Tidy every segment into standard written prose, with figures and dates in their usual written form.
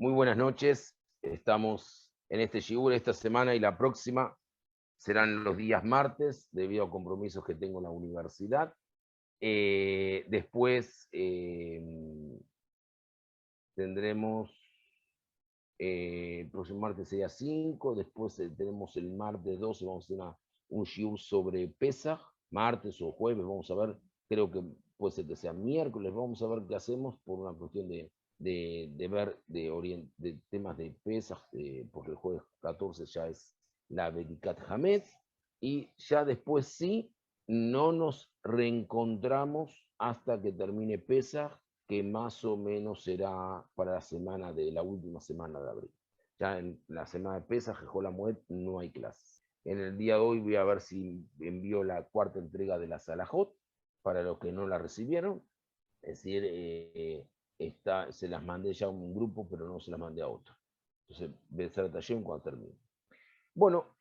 Muy buenas noches. Estamos en este Shiur esta semana y la próxima serán los días martes, debido a compromisos que tengo en la universidad. Después tendremos, el próximo martes sería 5, después tenemos el martes 12, vamos a hacer un Shiur sobre Pesaj, martes o jueves, vamos a ver, creo que puede ser que sea miércoles, vamos a ver qué hacemos por una cuestión de ver de temas de pesas, porque el jueves 14 ya es la Bedikat Hamed, y ya después sí, no nos reencontramos hasta que termine Pesaj, que más o menos será para la última semana de abril. Ya en la semana de Pesaj, Jejol Moed, no hay clases. En el día de hoy voy a ver si envío la cuarta entrega de la Salahot, para los que no la recibieron, es decir, se las mandé ya a un grupo, pero no se las mandé a otro. Entonces, Bezrat Hashem cuando termine. Bueno,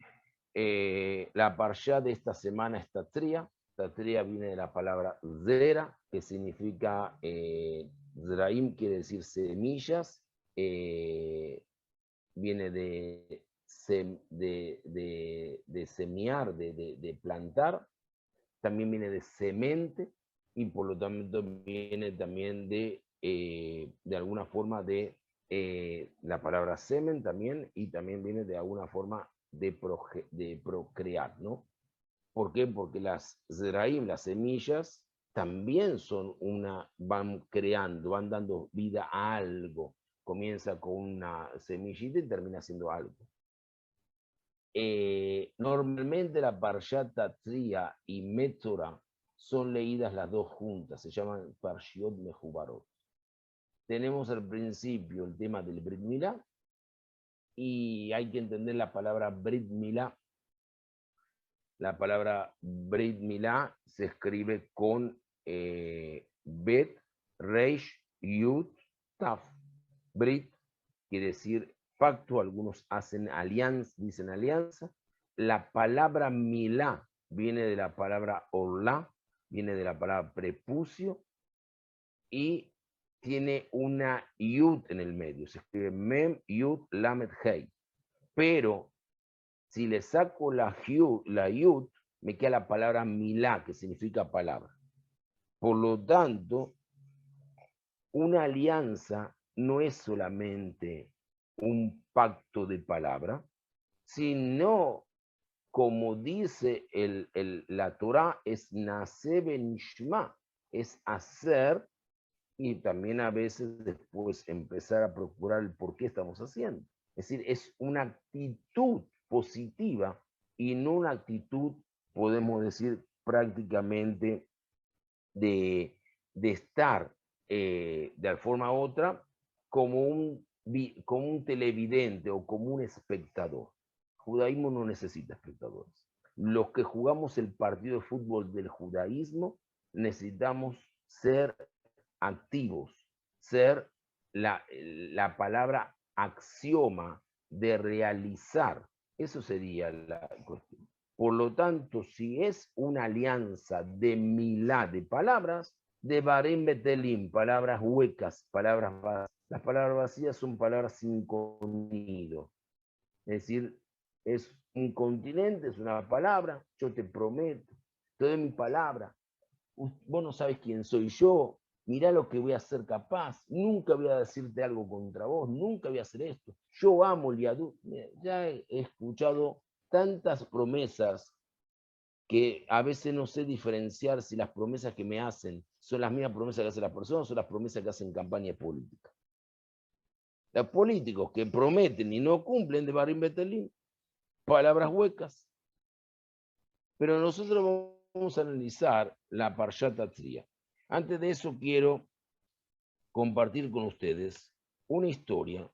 la parsha de esta semana es Tatria. Tatria viene de la palabra Zera, que significa, Zraim quiere decir semillas, viene de semear, de plantar, también viene de semente, y por lo tanto viene también de alguna forma de la palabra semen también, y también viene de alguna forma de procrear, ¿no? ¿Por qué? Porque las zeraim, las semillas, también van creando, van dando vida a algo. Comienza con una semillita y termina siendo algo. Normalmente la Parshat Tatria y Metzora son leídas las dos juntas, se llaman Parshiot Mehubarot. Tenemos al principio el tema del Brit Milá, y hay que entender la palabra Brit Milá. La palabra Brit Milá se escribe con Bet, Reish, Yud, Taf. Brit quiere decir pacto, algunos hacen alianza, dicen alianza. La palabra milá viene de la palabra orlá, viene de la palabra prepucio, y tiene una yud en el medio. Se escribe mem, yud, lamed, hei. Pero si le saco la yud, me queda la palabra milá, que significa palabra. Por lo tanto, una alianza no es solamente un pacto de palabra, sino, como dice la Torah, es nace benishma, es hacer, y también a veces después empezar a procurar el por qué estamos haciendo. Es decir, es una actitud positiva y no una actitud, podemos decir, prácticamente de estar de forma u otra como un televidente o como un espectador. El judaísmo no necesita espectadores. Los que jugamos el partido de fútbol del judaísmo necesitamos ser activos, ser la palabra axioma de realizar. Eso sería la cuestión. Por lo tanto, si es una alianza de milá, de palabras, de barim betelim, palabras huecas, palabras vacías. Las palabras vacías son palabras sin contenido. Es decir, es un continente, es una palabra, yo te prometo, te doy mi palabra. Vos no sabes quién soy yo, mirá lo que voy a ser capaz, nunca voy a decirte algo contra vos, nunca voy a hacer esto. Yo amo el Yadú. Ya he escuchado tantas promesas que a veces no sé diferenciar si las promesas que me hacen son las mismas promesas que hacen las personas o son las promesas que hacen campaña política. Los políticos que prometen y no cumplen, de Barim Betelín, palabras huecas. Pero nosotros vamos a analizar la Parshat Tatria. Antes de eso quiero compartir con ustedes una historia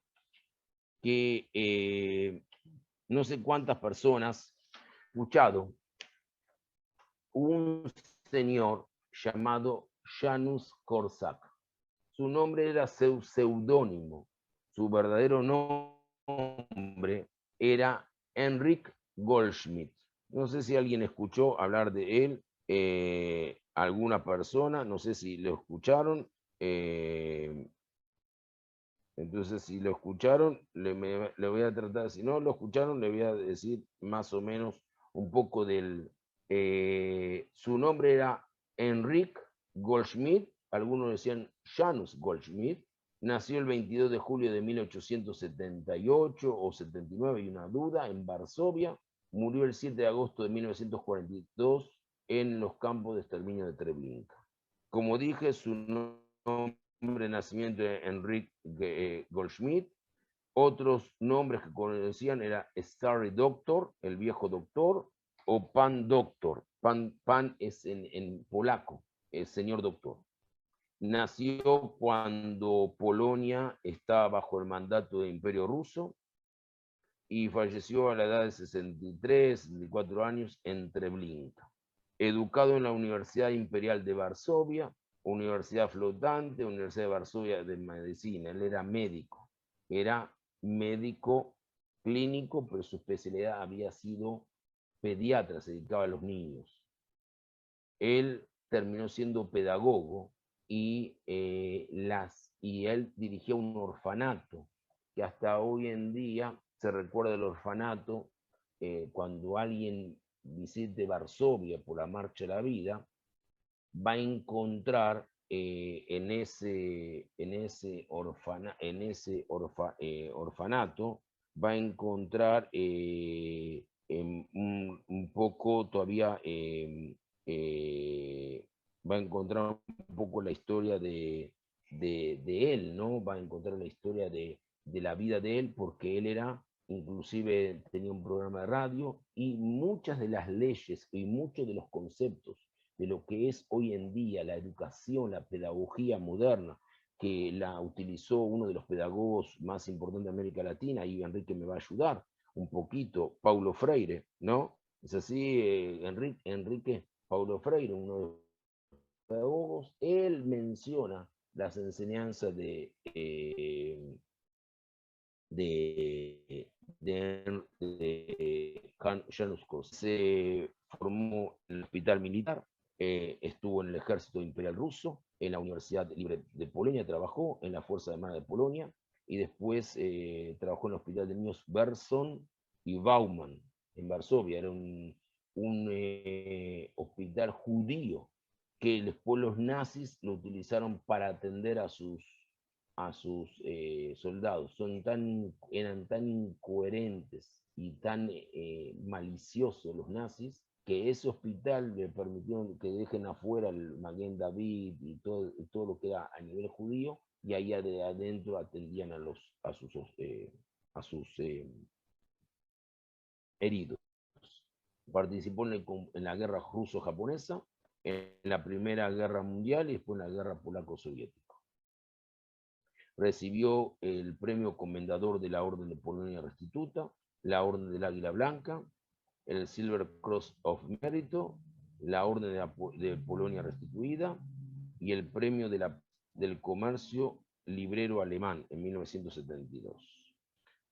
que no sé cuántas personas han escuchado. Un señor llamado Janusz Korczak. Su nombre era seudónimo. Su verdadero nombre era Henrik Goldschmidt. No sé si alguien escuchó hablar de él, alguna persona, no sé si lo escucharon. Entonces, si lo escucharon, le voy a tratar, si no lo escucharon, le voy a decir más o menos un poco del... su nombre era Enric Goldschmidt, algunos decían Janusz Goldschmidt, nació el 22 de julio de 1878 o 79, hay una duda, en Varsovia, murió el 7 de agosto de 1942 en los campos de exterminio de Treblinka. Como dije, su nombre de nacimiento de Enrique Goldschmidt. Otros nombres que conocían era Starry Doctor, el viejo doctor, o Pan Doctor. Pan es en polaco, el señor doctor. Nació cuando Polonia estaba bajo el mandato del Imperio Ruso y falleció a la edad de 63, 64 años en Treblinka. Educado en la Universidad Imperial de Varsovia, Universidad Flotante, Universidad de Varsovia de Medicina. Él era médico clínico, pero su especialidad había sido pediatra, se dedicaba a los niños. Él terminó siendo pedagogo y él dirigía un orfanato, que hasta hoy en día se recuerda el orfanato cuando alguien visite Varsovia por la Marcha de la Vida, va a encontrar en ese orfanato, va a encontrar un poco todavía, va a encontrar un poco la historia de él, ¿no? Va a encontrar la historia de la vida de él, porque él inclusive tenía un programa de radio, y muchas de las leyes y muchos de los conceptos de lo que es hoy en día la educación, la pedagogía moderna, que la utilizó uno de los pedagogos más importantes de América Latina, y Enrique me va a ayudar un poquito, Paulo Freire, ¿no? Es así, Enrique Paulo Freire, uno de los pedagogos, él menciona las enseñanzas de Janusz Korczak. Se formó en el hospital militar, estuvo en el ejército imperial ruso, en la Universidad Libre de Polonia trabajó, en la Fuerza Armada de Polonia, y después trabajó en el hospital de niños Berson y Bauman, en Varsovia. Era un hospital judío que después los nazis lo utilizaron para atender a sus soldados. Eran tan incoherentes y tan maliciosos los nazis, que ese hospital le permitieron que dejen afuera el Maguen David y todo lo que era a nivel judío, y ahí adentro atendían a sus heridos. Participó en la guerra ruso-japonesa, en la Primera Guerra Mundial y después en la guerra polaco-soviética. Recibió el premio Comendador de la Orden de Polonia Restituta, la Orden del Águila Blanca, el Silver Cross of Mérito, la Orden de Polonia Restituida y el premio del Comercio Librero Alemán en 1972.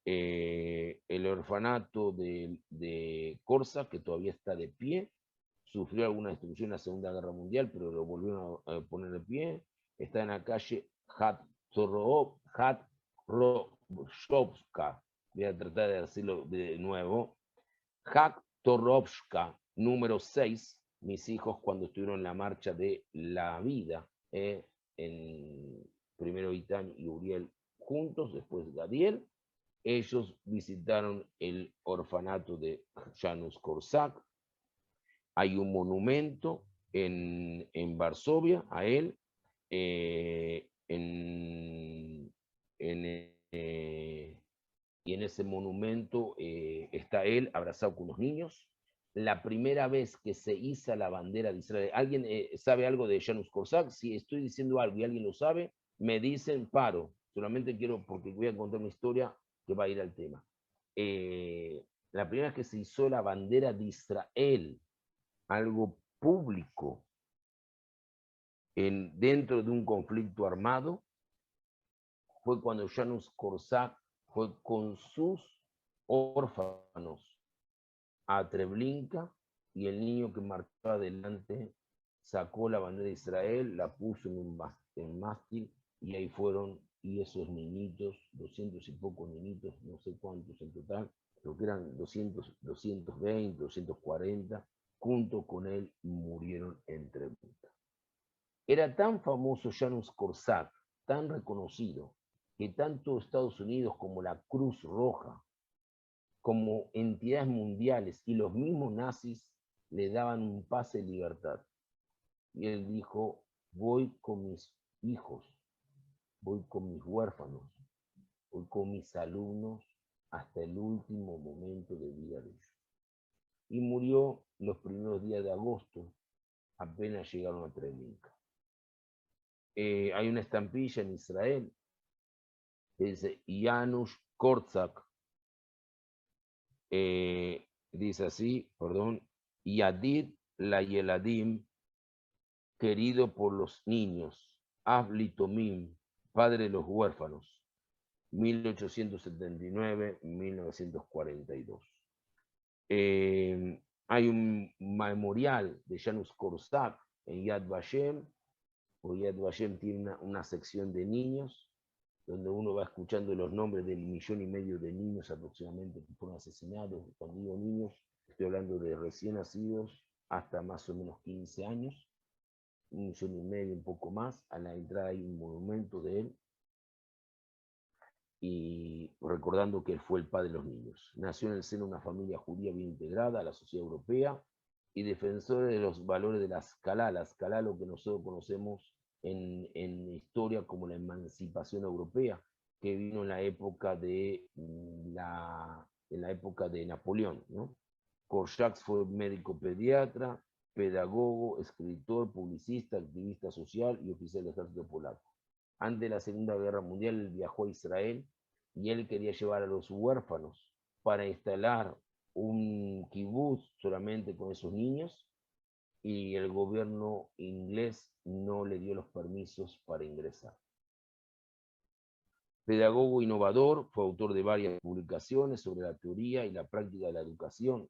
El orfanato de Korczak, que todavía está de pie, sufrió alguna destrucción en la Segunda Guerra Mundial, pero lo volvieron a poner de pie. Está en la calle Hatrovska. Voy a tratar de decirlo de nuevo. Hatrovska, número 6. Mis hijos, cuando estuvieron en la marcha de la vida, primero Itán y Uriel juntos, después Gadiel, ellos visitaron el orfanato de Janusz Korczak. Hay un monumento en Varsovia a él, y en ese monumento está él abrazado con los niños. La primera vez que se iza la bandera de Israel. ¿Alguien sabe algo de Janusz Korczak? Si estoy diciendo algo y alguien lo sabe, me dicen, paro. Solamente quiero, porque voy a contar una historia que va a ir al tema. La primera vez que se izó la bandera de Israel, algo público, dentro de un conflicto armado, fue cuando Janusz Korczak fue con sus órfanos a Treblinka, y el niño que marchaba adelante sacó la bandera de Israel, la puso en un mástil, y ahí fueron y esos niñitos, 200 y pocos niñitos, no sé cuántos en total, creo que eran 200, 220, 240, junto con él murieron en Treblinka. Era tan famoso Janusz Korczak, tan reconocido, que tanto Estados Unidos como la Cruz Roja, como entidades mundiales y los mismos nazis le daban un pase de libertad. Y él dijo, voy con mis hijos, voy con mis huérfanos, voy con mis alumnos hasta el último momento de vida de ellos. Y murió los primeros días de agosto, apenas llegaron a Treblinka. Hay una estampilla en Israel que dice Janusz Korczak, dice así, perdón, Yadid la Yeladim, querido por los niños, Avli Tomim, padre de los huérfanos, 1879-1942. Hay un memorial de Janusz Korczak en Yad Vashem, porque Yad Vashem tiene una sección de niños, donde uno va escuchando los nombres del 1,5 millones de niños aproximadamente que fueron asesinados. Cuando digo niños, estoy hablando de recién nacidos hasta más o menos 15 años, 1,5 millones, un poco más. A la entrada hay un monumento de él, y recordando que él fue el padre de los niños. Nació en el seno de una familia judía bien integrada a la sociedad europea y defensor de los valores de la Escalá, lo que nosotros conocemos en historia como la emancipación europea, que vino en la época de, Napoleón, ¿no? Korczak fue médico pediatra, pedagogo, escritor, publicista, activista social y oficial del ejército polaco. Antes de la Segunda Guerra Mundial, él viajó a Israel y él quería llevar a los huérfanos para instalar un kibutz solamente con esos niños, y el gobierno inglés no le dio los permisos para ingresar. Pedagogo innovador, fue autor de varias publicaciones sobre la teoría y la práctica de la educación.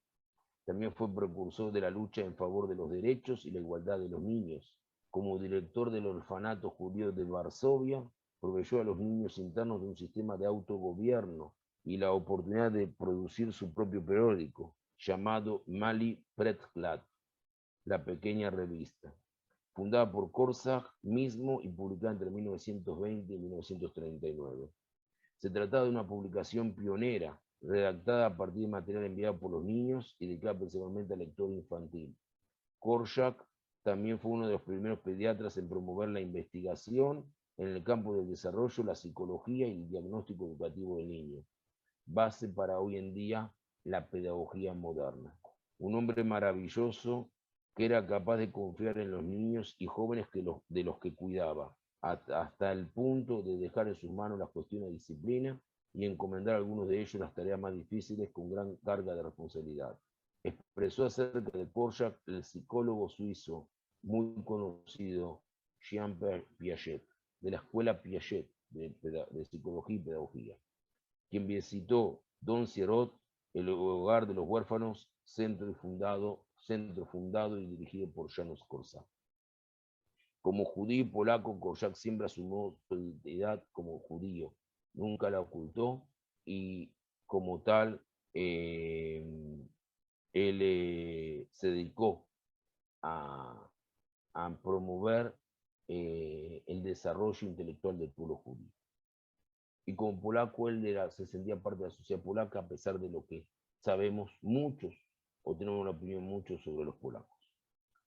También fue precursor de la lucha en favor de los derechos y la igualdad de los niños. Como director del orfanato judío de Varsovia, proveyó a los niños internos de un sistema de autogobierno y la oportunidad de producir su propio periódico, llamado Mali Pretglad, la pequeña revista, fundada por Korczak mismo y publicada entre 1920 y 1939. Se trataba de una publicación pionera, redactada a partir de material enviado por los niños y dedicada principalmente al lector infantil. Korczak también fue uno de los primeros pediatras en promover la investigación en el campo del desarrollo, la psicología y el diagnóstico educativo del niño, base para hoy en día la pedagogía moderna. Un hombre maravilloso que era capaz de confiar en los niños y jóvenes de los que cuidaba, hasta el punto de dejar en sus manos las cuestiones de disciplina y encomendar a algunos de ellos las tareas más difíciles con gran carga de responsabilidad. Expresó acerca de Korczak el psicólogo suizo muy conocido Jean-Pierre Piaget, de la escuela Piaget de psicología y pedagogía, quien visitó Don Sierot, el hogar de los huérfanos, centro fundado y dirigido por Janusz Korczak. Como judío polaco, Korczak siempre asumió su identidad como judío, nunca la ocultó, y como tal, él se dedicó a promover el desarrollo intelectual del pueblo judío. Y como polaco, él se sentía parte de la sociedad polaca, a pesar de lo que sabemos muchos, o tenemos una opinión mucho sobre los polacos.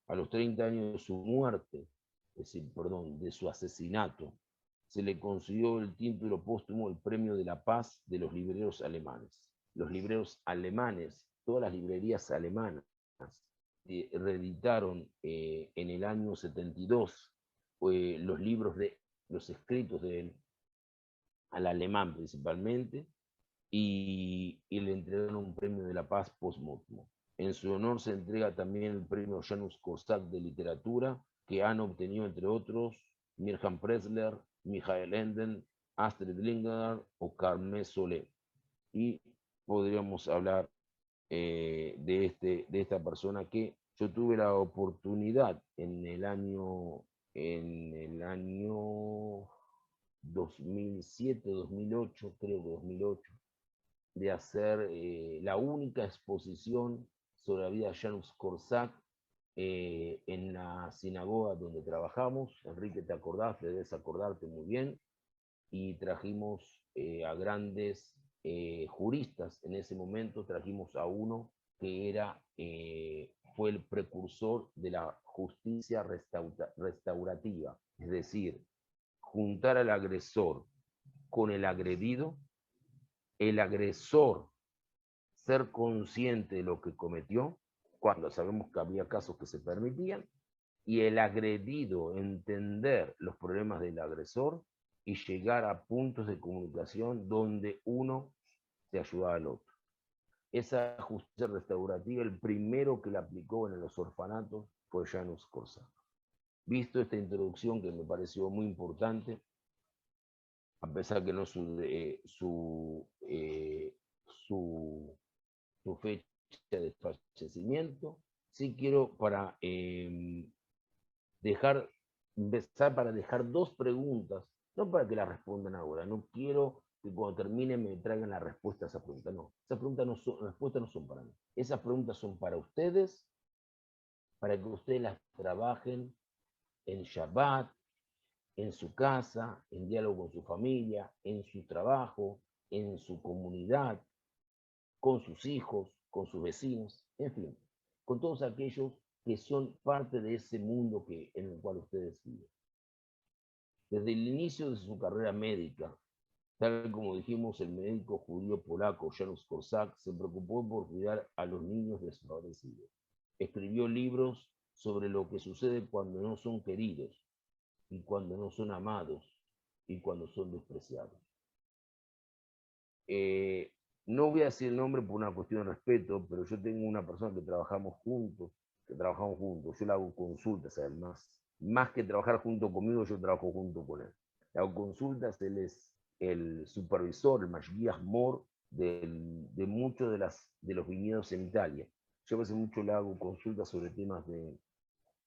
A los 30 años de su muerte, de su asesinato, se le concedió el título póstumo, el Premio de la Paz de los libreros alemanes. Los libreros alemanes, todas las librerías alemanas, reeditaron en el año 72 los escritos de él, al alemán principalmente, y le entregaron un premio de la paz póstumo. En su honor se entrega también el premio Janusz Korczak de literatura, que han obtenido, entre otros, Mirjam Pressler, Michael Enden, Astrid Lindgren o Carmen Solé. Y podríamos hablar de esta persona que yo tuve la oportunidad en el año 2007, 2008, creo que 2008, de hacer la única exposición sobre la vida de Janusz Korczak en la sinagoga donde trabajamos. Enrique, te acordás, debes acordarte muy bien, y trajimos a grandes juristas. En ese momento trajimos a uno que fue el precursor de la justicia restaurativa, es decir, juntar al agresor con el agredido, el agresor ser consciente de lo que cometió, cuando sabemos que había casos que se permitían, y el agredido entender los problemas del agresor y llegar a puntos de comunicación donde uno se ayuda al otro. Esa justicia restaurativa, el primero que la aplicó en los orfanatos fue Janusz Korczak. Visto esta introducción que me pareció muy importante, a pesar que no su fecha de fallecimiento, sí quiero empezar para dejar dos preguntas, no para que las respondan ahora, no quiero que cuando termine me traigan la respuesta a esa pregunta, no, esas preguntas no son, las respuestas no son para mí, esas preguntas son para ustedes, para que ustedes las trabajen en Shabbat, en su casa, en diálogo con su familia, en su trabajo, en su comunidad, con sus hijos, con sus vecinos, en fin, con todos aquellos que son parte de ese mundo en el cual ustedes viven. Desde el inicio de su carrera médica, tal como dijimos, el médico judío polaco Janusz Korczak se preocupó por cuidar a los niños desfavorecidos. Escribió libros sobre lo que sucede cuando no son queridos, y cuando no son amados, y cuando son despreciados. No voy a decir el nombre por una cuestión de respeto, pero yo tengo una persona que trabajamos juntos, yo le hago consultas además. Más que trabajar junto conmigo, yo trabajo junto con él. Le hago consultas, él es el supervisor, el Mashgiach Mor de muchos de los viñedos en Italia. Yo a veces mucho le hago consultas sobre temas de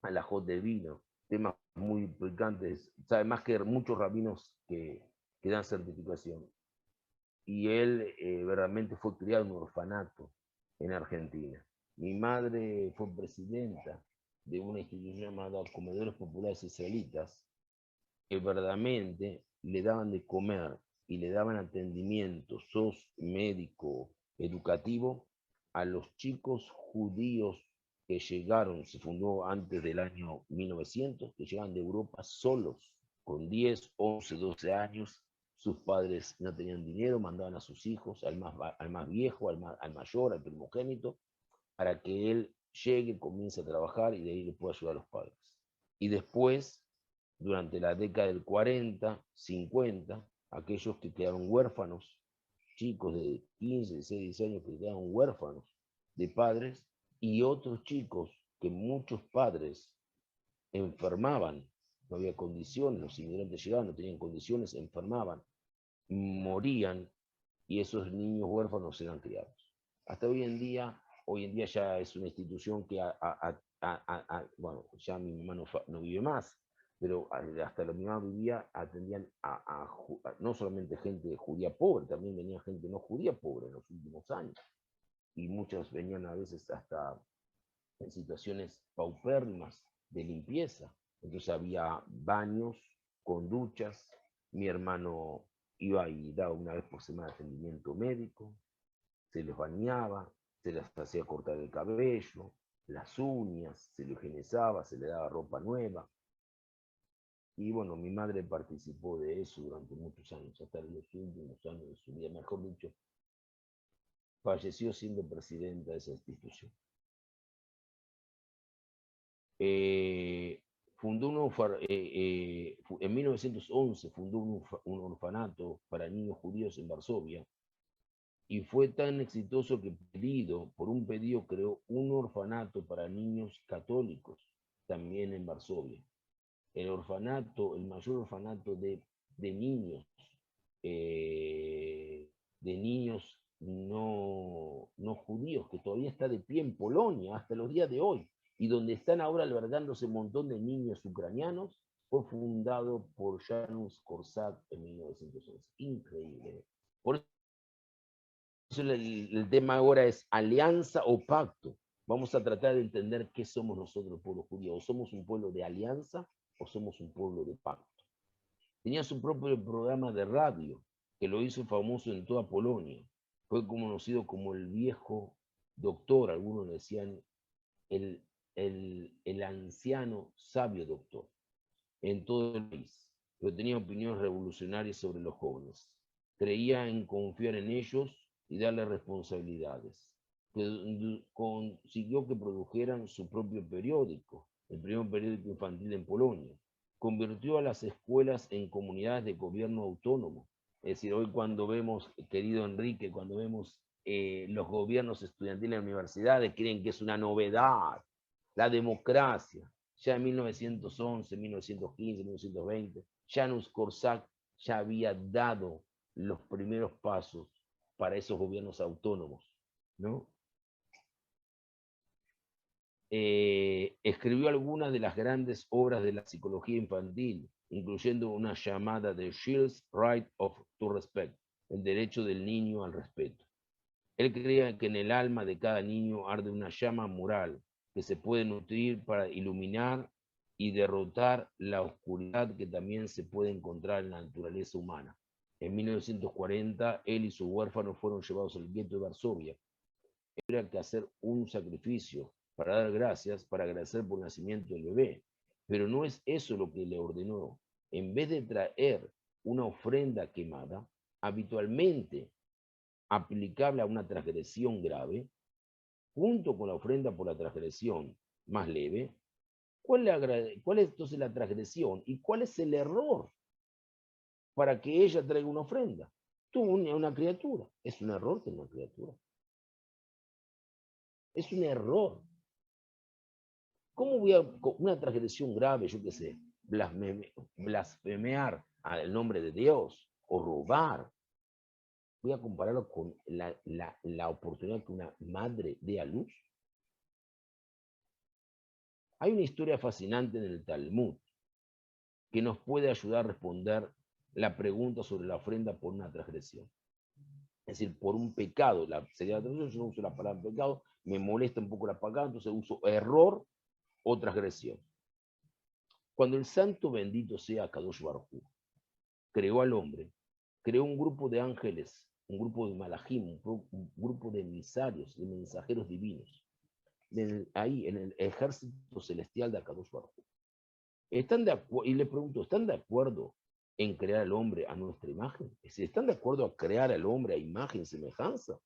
alajot de vino, temas muy picantes, sabe más que muchos rabinos que dan certificación. Y él verdaderamente fue criado en un orfanato en Argentina. Mi madre fue presidenta de una institución llamada Comedores Populares Israelitas, que verdaderamente le daban de comer y le daban atendimiento médico, educativo, a los chicos judíos que llegaron, se fundó antes del año 1900, que llegaban de Europa solos, con 10, 11, 12 años. Sus padres no tenían dinero, mandaban a sus hijos, al más viejo, al mayor, al primogénito, para que él llegue, comience a trabajar y de ahí le pueda ayudar a los padres. Y después, durante la década del 40, 50, aquellos que quedaron huérfanos, chicos de 15, 16, 16 años que quedaron huérfanos de padres, y otros chicos que muchos padres enfermaban, no había condiciones, los inmigrantes llegaban, no tenían condiciones, enfermaban, morían, y esos niños huérfanos eran criados. Hasta hoy en día ya es una institución que, bueno, ya mi mamá no vive más, pero hasta mi mamá vivía, atendían no solamente gente judía pobre, también venía gente no judía pobre en los últimos años, y muchos venían a veces hasta en situaciones paupérrimas de limpieza. Entonces había baños con duchas, mi hermano iba y daba una vez por semana atendimiento médico, se les bañaba, se les hacía cortar el cabello, las uñas, se lo higienizaba, se le daba ropa nueva. Y bueno, mi madre participó de eso durante muchos años, hasta los últimos años de su vida, mejor dicho, falleció siendo presidenta de esa institución. En 1911 fundó un orfanato para niños judíos en Varsovia, y fue tan exitoso que por un pedido creó un orfanato para niños católicos también en Varsovia. El mayor orfanato de niños, no judíos, que todavía está de pie en Polonia hasta los días de hoy, y donde están ahora albergándose un montón de niños ucranianos, fue fundado por Janusz Korczak en 1911. Increíble. Por eso el tema ahora es alianza o pacto. Vamos a tratar de entender qué somos nosotros, el pueblo judío. ¿O somos un pueblo de alianza o somos un pueblo de pacto? Tenía su propio programa de radio, que lo hizo famoso en toda Polonia. Fue conocido como el viejo doctor, algunos decían el anciano sabio doctor, en todo el país. Pero tenía opiniones revolucionarias sobre los jóvenes. Creía en confiar en ellos y darles responsabilidades. Consiguió que produjeran su propio periódico, el primer periódico infantil en Polonia. Convirtió a las escuelas en comunidades de gobierno autónomo. Es decir, hoy cuando vemos, querido Enrique, cuando vemos los gobiernos estudiantiles en universidades, creen que es una novedad, la democracia. Ya en 1911, 1915, 1920, Janusz Korczak ya había dado los primeros pasos para esos gobiernos autónomos, ¿no? Escribió algunas de las grandes obras de la psicología infantil, incluyendo una llamada The Child's Right to Respect, el derecho del niño al respeto. Él creía que en el alma de cada niño arde una llama moral que se puede nutrir para iluminar y derrotar la oscuridad que también se puede encontrar en la naturaleza humana. En 1940, él y su huérfano fueron llevados al gueto de Varsovia. Era que hacer un sacrificio para dar gracias, para agradecer por el nacimiento del bebé. Pero no es eso lo que le ordenó. En vez de traer una ofrenda quemada, habitualmente aplicable a una transgresión grave, junto con la ofrenda por la transgresión más leve, ¿cuál es entonces la transgresión y cuál es el error para que ella traiga una ofrenda? Tuvo una criatura. ¿Es un error tener una criatura? Es un error. ¿Cómo voy a, con una transgresión grave, yo qué sé, blasfemear al nombre de Dios o robar? Voy a compararlo con la oportunidad que una madre dé a luz. Hay una historia fascinante en el Talmud que nos puede ayudar a responder la pregunta sobre la ofrenda por una transgresión. Es decir, por un pecado. Yo no uso la palabra pecado, me molesta un poco la palabra, entonces uso error o transgresión. Cuando el santo bendito sea Kadosh Baruj Hu creó al hombre, creó un grupo de ángeles, un grupo de malajim, un grupo de emisarios, de mensajeros divinos, ahí en el ejército celestial de Kadosh Baruj Hu. Y le pregunto, ¿están de acuerdo en crear al hombre a nuestra imagen? Es decir, ¿están de acuerdo a crear al hombre a imagen y semejanza?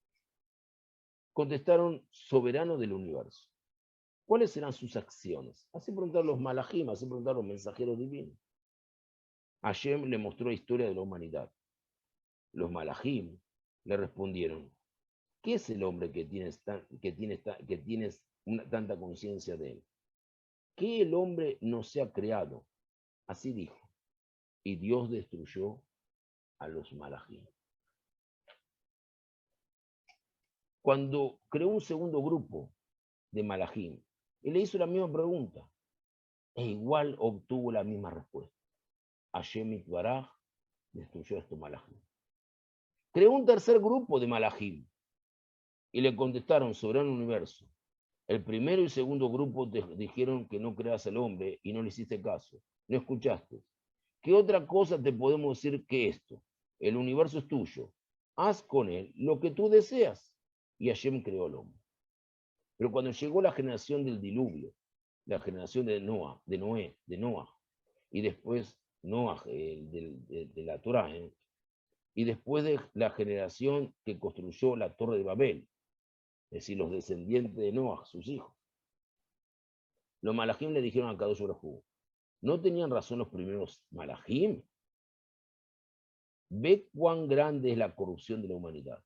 Contestaron, soberano del universo. ¿Cuáles serán sus acciones? Así preguntaron los malajim, así preguntaron los mensajeros divinos. Hashem le mostró la historia de la humanidad. Los malajim le respondieron, ¿qué es el hombre que tienes tanta conciencia de él? Que el hombre no se ha creado. Así dijo. Y Dios destruyó a los malajim. Cuando creó un segundo grupo de malajim, y le hizo la misma pregunta, e igual obtuvo la misma respuesta. Hashem Itbaraj destruyó a estos malajim. Creó un tercer grupo de malajim, y le contestaron, soberano universo. El primero y segundo grupo te dijeron que no creas al hombre y no le hiciste caso. No escuchaste. ¿Qué otra cosa te podemos decir que esto? El universo es tuyo. Haz con él lo que tú deseas. Y Hashem creó al hombre. Pero cuando llegó la generación del diluvio, la generación de Noah, y después Noah, de la Torah, y después de la generación que construyó la Torre de Babel, es decir, los descendientes de Noah, sus hijos. Los malajim le dijeron a Kadosh Baruj Hu, ¿no tenían razón los primeros malajim? Ve cuán grande es la corrupción de la humanidad.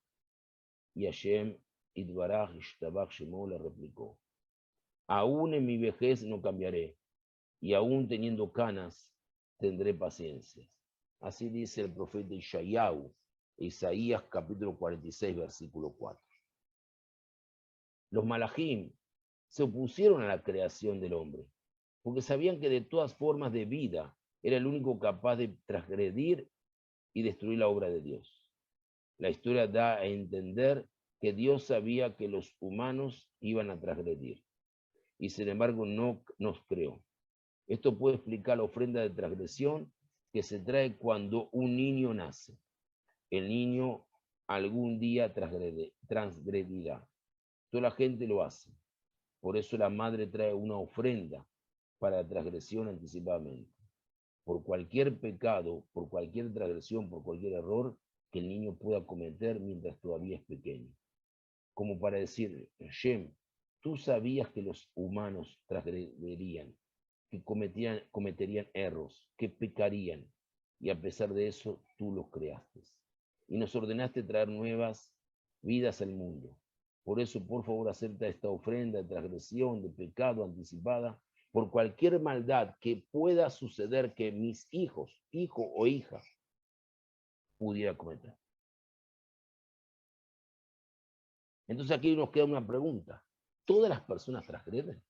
Y Hashem, Itbaraj, Ishtabach, Shemo, le replicó, aún en mi vejez no cambiaré, y aún teniendo canas, tendré paciencia. Así dice el profeta Isaías capítulo 46, versículo 4. Los malajim se opusieron a la creación del hombre, porque sabían que de todas formas de vida era el único capaz de transgredir y destruir la obra de Dios. La historia da a entender que Dios sabía que los humanos iban a transgredir y sin embargo no nos creó. Esto puede explicar la ofrenda de transgresión que se trae cuando un niño nace. El niño algún día transgredirá. Toda la gente lo hace. Por eso la madre trae una ofrenda para la transgresión anticipadamente. Por cualquier pecado, por cualquier transgresión, por cualquier error que el niño pueda cometer mientras todavía es pequeño. Como para decir, Shem, tú sabías que los humanos transgredirían, que cometerían errores, que pecarían, y a pesar de eso tú los creaste. Y nos ordenaste traer nuevas vidas al mundo. Por eso, por favor, acepta esta ofrenda de transgresión, de pecado anticipada, por cualquier maldad que pueda suceder que mis hijos, hijo o hija, pudiera cometer. Entonces aquí nos queda una pregunta. ¿Todas las personas transgreden?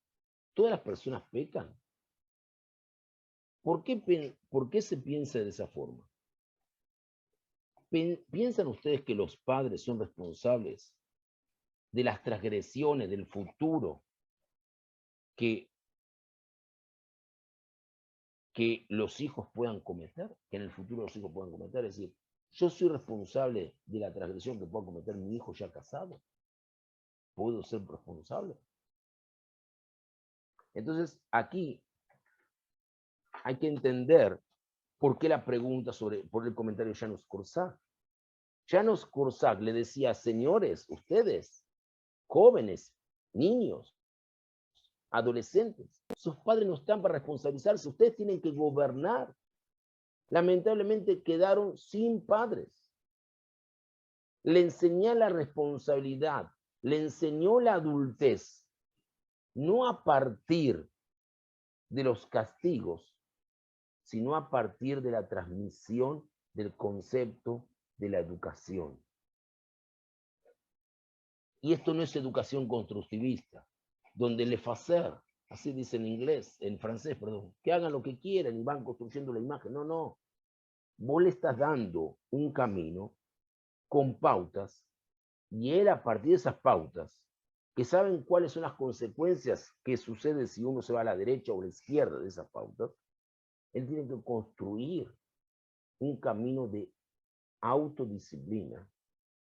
¿Todas las personas pecan? ¿Por qué se piensa de esa forma? ¿Piensan ustedes que los padres son responsables de las transgresiones del futuro que los hijos puedan cometer? Que en el futuro los hijos puedan cometer. Es decir, yo soy responsable de la transgresión que pueda cometer mi hijo ya casado. ¿Puedo ser responsable? Entonces, aquí hay que entender por qué la pregunta por el comentario de Janusz Korczak. Janusz Korczak le decía, señores, ustedes, jóvenes, niños, adolescentes, sus padres no están para responsabilizarse, ustedes tienen que gobernar. Lamentablemente quedaron sin padres. Le enseñó la responsabilidad, le enseñó la adultez, no a partir de los castigos, sino a partir de la transmisión del concepto de la educación. Y esto no es educación constructivista, donde le facer, así dice en inglés, en francés, perdón, que hagan lo que quieran y van construyendo la imagen. No, no. Vos le estás dando un camino con pautas y él a partir de esas pautas, que saben cuáles son las consecuencias que suceden si uno se va a la derecha o a la izquierda de esas pautas, él tiene que construir un camino de autodisciplina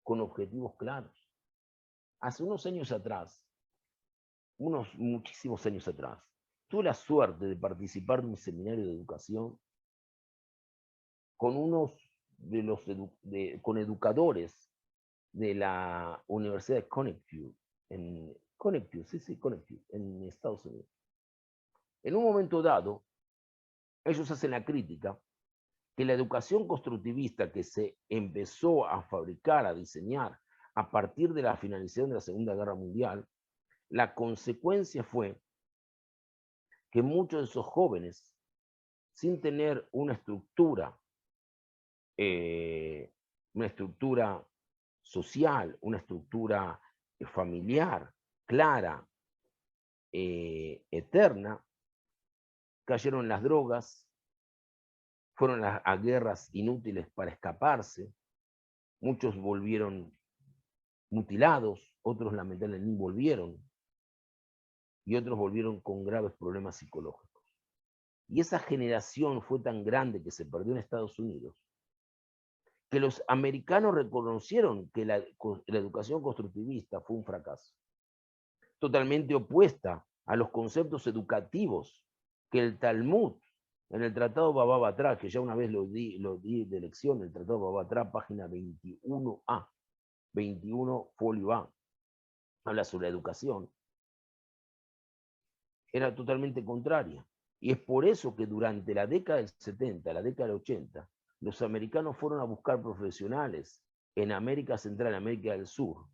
con objetivos claros. Hace unos años atrás, muchísimos años atrás, tuve la suerte de participar de un seminario de educación con con educadores de la Universidad de Connecticut, en Estados Unidos. En un momento dado, ellos hacen la crítica que la educación constructivista que se empezó a fabricar, a diseñar a partir de la finalización de la Segunda Guerra Mundial, la consecuencia fue que muchos de esos jóvenes, sin tener una estructura social, una estructura familiar clara, eterna, cayeron en las drogas, fueron a guerras inútiles para escaparse, muchos volvieron mutilados, otros lamentablemente ni volvieron, y otros volvieron con graves problemas psicológicos. Y esa generación fue tan grande que se perdió en Estados Unidos, que los americanos reconocieron que la educación constructivista fue un fracaso, totalmente opuesta a los conceptos educativos que el Talmud, en el Tratado Baba Batra, que ya una vez lo di de lección, el Tratado Baba Batra, página 21A, 21 folio A, habla sobre educación, era totalmente contraria. Y es por eso que durante la década del 70, la década del 80, los americanos fueron a buscar profesionales en América Central, América del Sur,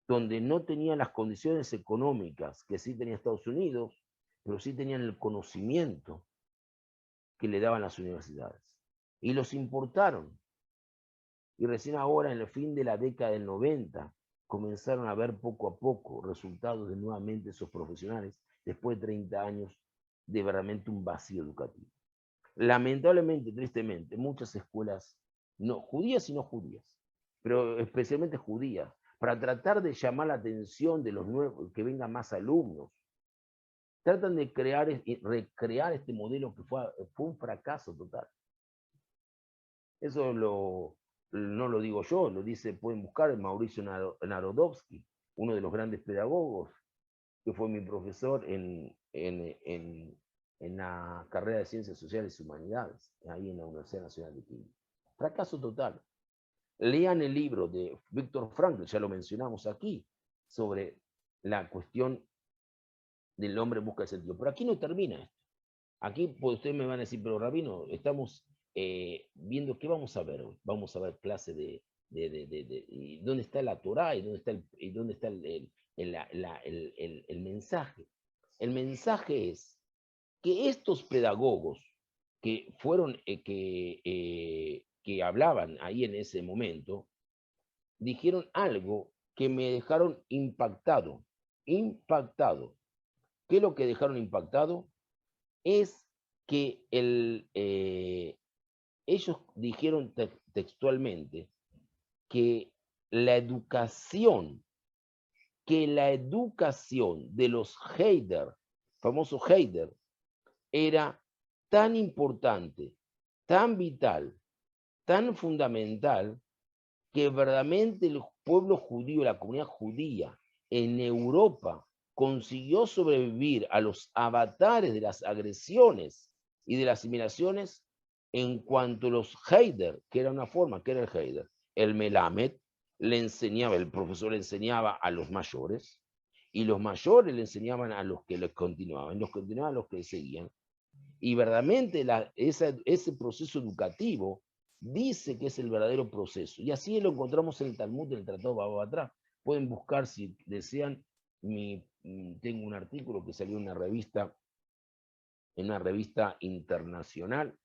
donde no tenían las condiciones económicas que sí tenía Estados Unidos, pero sí tenían el conocimiento que le daban las universidades. Y los importaron. Y recién ahora, en el fin de la década del 90, comenzaron a ver poco a poco resultados de nuevamente esos profesionales, después de 30 años de verdaderamente un vacío educativo. Lamentablemente, tristemente, muchas escuelas, no, judías y no judías, pero especialmente judías, para tratar de llamar la atención de los nuevos, que vengan más alumnos, tratan de crear y recrear este modelo que fue un fracaso total. Eso no lo digo yo, lo dice, pueden buscar Mauricio Narodowski, uno de los grandes pedagogos, que fue mi profesor en la carrera de Ciencias Sociales y Humanidades, ahí en la Universidad Nacional de Quito. Fracaso total. Lean el libro de Víctor Frankl, ya lo mencionamos aquí, sobre la cuestión del hombre en busca de sentido. Pero aquí no termina esto. Aquí pues, ustedes me van a decir, pero Rabino, estamos viendo qué vamos a ver hoy. Vamos a ver clase y dónde está la Torá y dónde está el mensaje. El mensaje es que estos pedagogos que fueron, que hablaban ahí en ese momento, dijeron algo que me dejaron impactado. Impactado. ¿Qué es lo que dejaron impactado? Es que ellos dijeron textualmente que la educación, de los Heider, famosos Heider, era tan importante, tan vital, tan fundamental, que verdaderamente el pueblo judío, la comunidad judía en Europa consiguió sobrevivir a los avatares de las agresiones y de las asimilaciones en cuanto a los Heider, que era una forma, que era el Heider. El Melamed le enseñaba, el profesor le enseñaba a los mayores, y los mayores le enseñaban a los que les continuaban, los continuaban a los que le seguían. Y verdaderamente ese proceso educativo dice que es el verdadero proceso. Y así lo encontramos en el Talmud, en el Tratado de Baba Batra. Pueden buscar, si desean, tengo un artículo que salió en una revista internacional,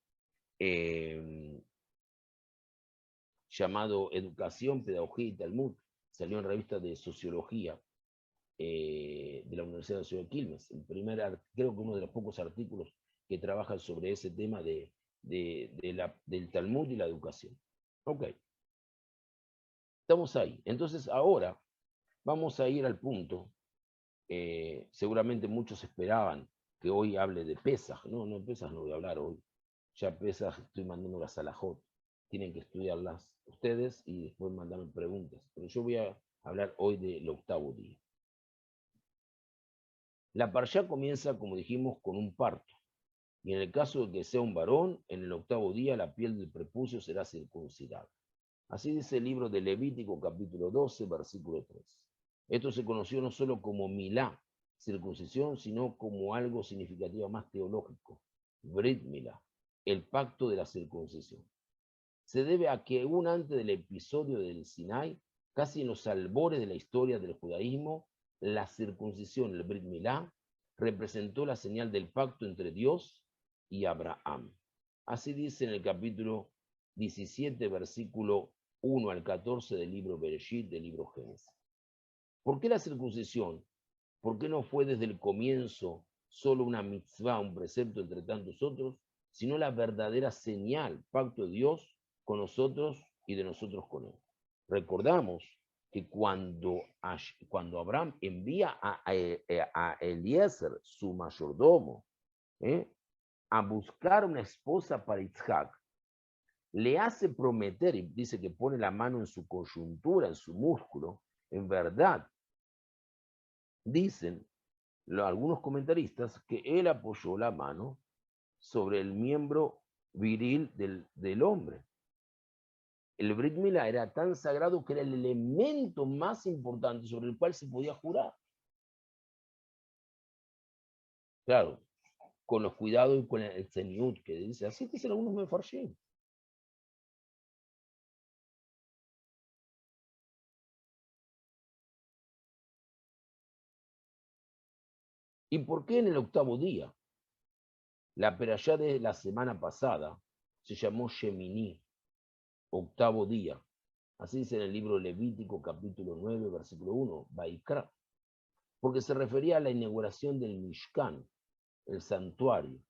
llamado Educación, Pedagogía y Talmud. Salió en revista de Sociología de la Universidad de Ciudad de Quilmes. Creo que uno de los pocos artículos que trabajan sobre ese tema del Talmud y la educación. Ok. Estamos ahí. Entonces ahora vamos a ir al punto. Seguramente muchos esperaban que hoy hable de Pesaj. No, Pesaj no voy a hablar hoy. Ya Pesaj estoy mandando las alajot. Tienen que estudiarlas ustedes y después mandarme preguntas. Pero yo voy a hablar hoy del octavo día. La parshá comienza, como dijimos, con un parto. Y en el caso de que sea un varón, en el octavo día la piel del prepucio será circuncidada. Así dice el libro de Levítico, capítulo 12, versículo 3. Esto se conoció no solo como milá, circuncisión, sino como algo significativo más teológico, Brit Milá, el pacto de la circuncisión. Se debe a que aún antes del episodio del Sinai, casi en los albores de la historia del judaísmo, la circuncisión, el Brit Milá, representó la señal del pacto entre Dios y Abraham. Así dice en el capítulo 17, versículo 1 al 14 del libro Bereshit, del libro Génesis. ¿Por qué la circuncisión? ¿Por qué no fue desde el comienzo solo una mitzvah, un precepto entre tantos otros, sino la verdadera señal, pacto de Dios con nosotros y de nosotros con Él? Recordamos que cuando Abraham envía a Eliezer, su mayordomo, a buscar una esposa para Isaac, le hace prometer, y dice que pone la mano en su coyuntura, en su músculo, en verdad, dicen algunos comentaristas que él apoyó la mano sobre el miembro viril del hombre. El Brit Milá era tan sagrado que era el elemento más importante sobre el cual se podía jurar. Claro, con los cuidados y con el Zeniut, que dice, así dicen algunos mefarshim. ¿Y por qué en el octavo día? La perashá de la semana pasada se llamó Shemini, octavo día. Así dice en el libro Levítico, capítulo 9, versículo 1, Baikra, porque se refería a la inauguración del Mishkan, el santuario.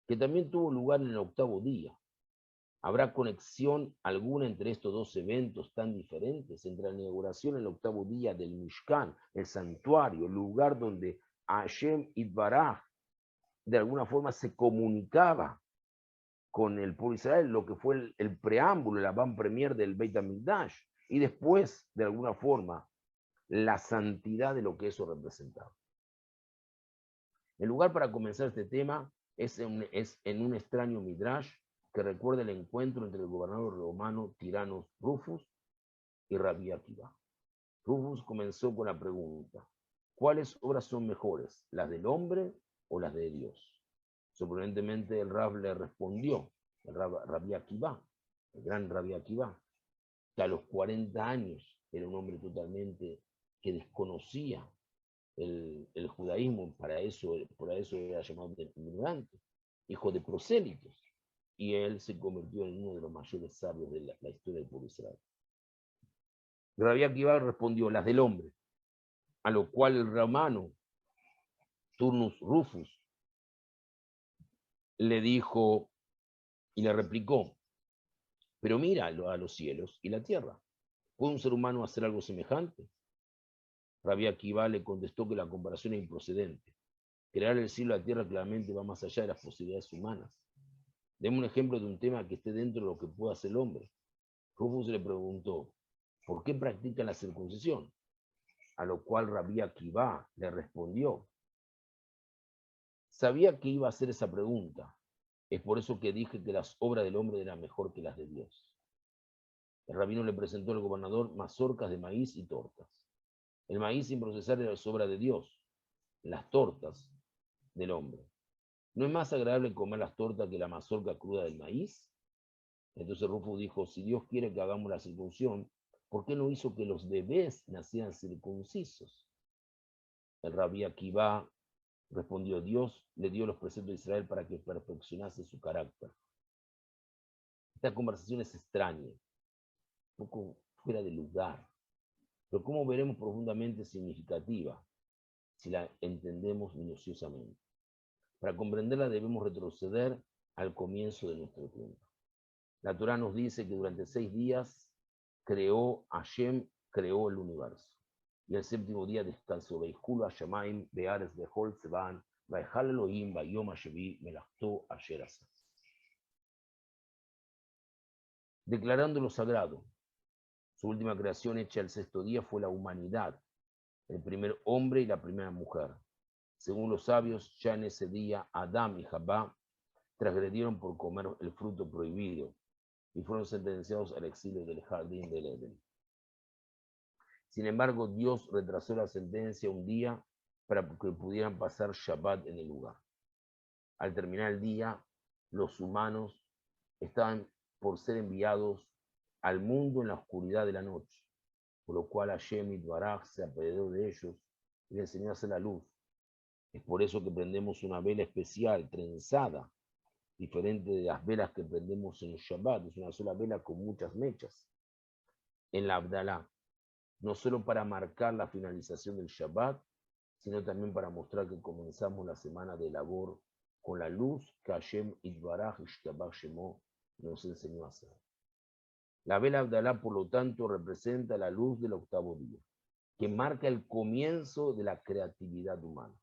que también tuvo lugar en el octavo día. ¿Habrá conexión alguna entre estos dos eventos tan diferentes? Entre la inauguración el octavo día del Mishkan, el santuario, el lugar donde Hashem Itbaraj de alguna forma se comunicaba con el pueblo de Israel, lo que fue el preámbulo, la van premier del Beit HaMikdash, y después, de alguna forma, la santidad de lo que eso representaba. El lugar para comenzar este tema es en un extraño Midrash que recuerda el encuentro entre el gobernador romano Tiranos Rufus y Rabbi Akiva. Rufus comenzó con la pregunta: ¿cuáles obras son mejores, las del hombre o las de Dios? Sorprendentemente el Rab le respondió, el Rabbi Akiva, el gran Rabbi Akiva, que a los 40 años era un hombre totalmente que desconocía el judaísmo, por eso era llamado ignorante, hijo de prosélitos, y él se convirtió en uno de los mayores sabios de la historia del pueblo de Israel. Rabbi Akiva respondió: las del hombre, a lo cual el romano Turnus Rufus le dijo y le replicó: pero mira a los cielos y la tierra, ¿puede un ser humano hacer algo semejante? Rabbi Akiva le contestó que la comparación es improcedente. Crear el cielo y la tierra claramente va más allá de las posibilidades humanas. Deme un ejemplo de un tema que esté dentro de lo que pueda hacer el hombre. Rufus le preguntó: ¿por qué practican la circuncisión? A lo cual Rabbi Akiva le respondió: sabía que iba a hacer esa pregunta. Es por eso que dije que las obras del hombre eran mejor que las de Dios. El rabino le presentó al gobernador mazorcas de maíz y tortas. El maíz sin procesar era obra de Dios, las tortas del hombre. ¿No es más agradable comer las tortas que la mazorca cruda del maíz? Entonces Rufus dijo: si Dios quiere que hagamos la circuncisión, ¿por qué no hizo que los bebés nacieran circuncisos? El rabí Akiva respondió: Dios le dio los preceptos de Israel para que perfeccionase su carácter. Esta conversación es extraña, un poco fuera de lugar, pero como veremos profundamente significativa si la entendemos minuciosamente. Para comprenderla debemos retroceder al comienzo de nuestro tiempo. La Torá nos dice que durante 6 días Hashem creó el universo. Y el séptimo día descansó. Veihulu Hashemayim be'aretz bechol tzevan vayhal Elohim bayom hashevi melachto asher asa. Declarando lo sagrado. Su última creación hecha el sexto día fue la humanidad, el primer hombre y la primera mujer. Según los sabios, ya en ese día Adán y Jabá transgredieron por comer el fruto prohibido y fueron sentenciados al exilio del jardín del Edén. Sin embargo, Dios retrasó la sentencia un día para que pudieran pasar Shabbat en el lugar. Al terminar el día, los humanos estaban por ser enviados al mundo en la oscuridad de la noche, por lo cual Hashem Itbaraj se apoderó de ellos y les enseñó a hacer la luz. Es por eso que prendemos una vela especial, trenzada, diferente de las velas que prendemos en el Shabbat. Es una sola vela con muchas mechas. En la Abdalá, no solo para marcar la finalización del Shabbat, sino también para mostrar que comenzamos la semana de labor con la luz que Hashem Itbaraj Ishtabach Shemo nos enseñó a hacer. La vela Abdalá, por lo tanto, representa la luz del octavo día, que marca el comienzo de la creatividad humana.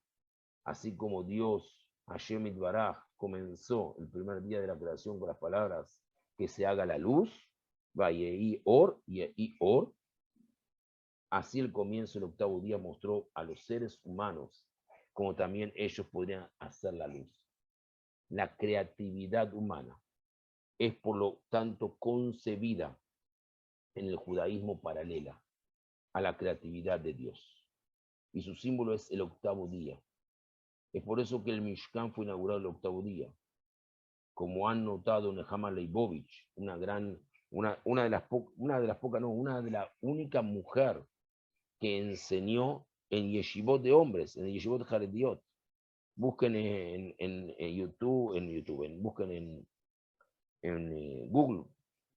Así como Dios, Hashem Itbaraj, comenzó el primer día de la creación con las palabras que se haga la luz, Vayehi Or, y Or, así el comienzo del octavo día mostró a los seres humanos como también ellos podrían hacer la luz. La creatividad humana es por lo tanto concebida en el judaísmo paralela a la creatividad de Dios. Y su símbolo es el octavo día. Es por eso que el Mishkan fue inaugurado el octavo día. Como han notado Nehama Leibovich, una de la única mujer que enseñó en yeshivot de hombres, en yeshivot jarediot. Busquen en YouTube, busquen en Google,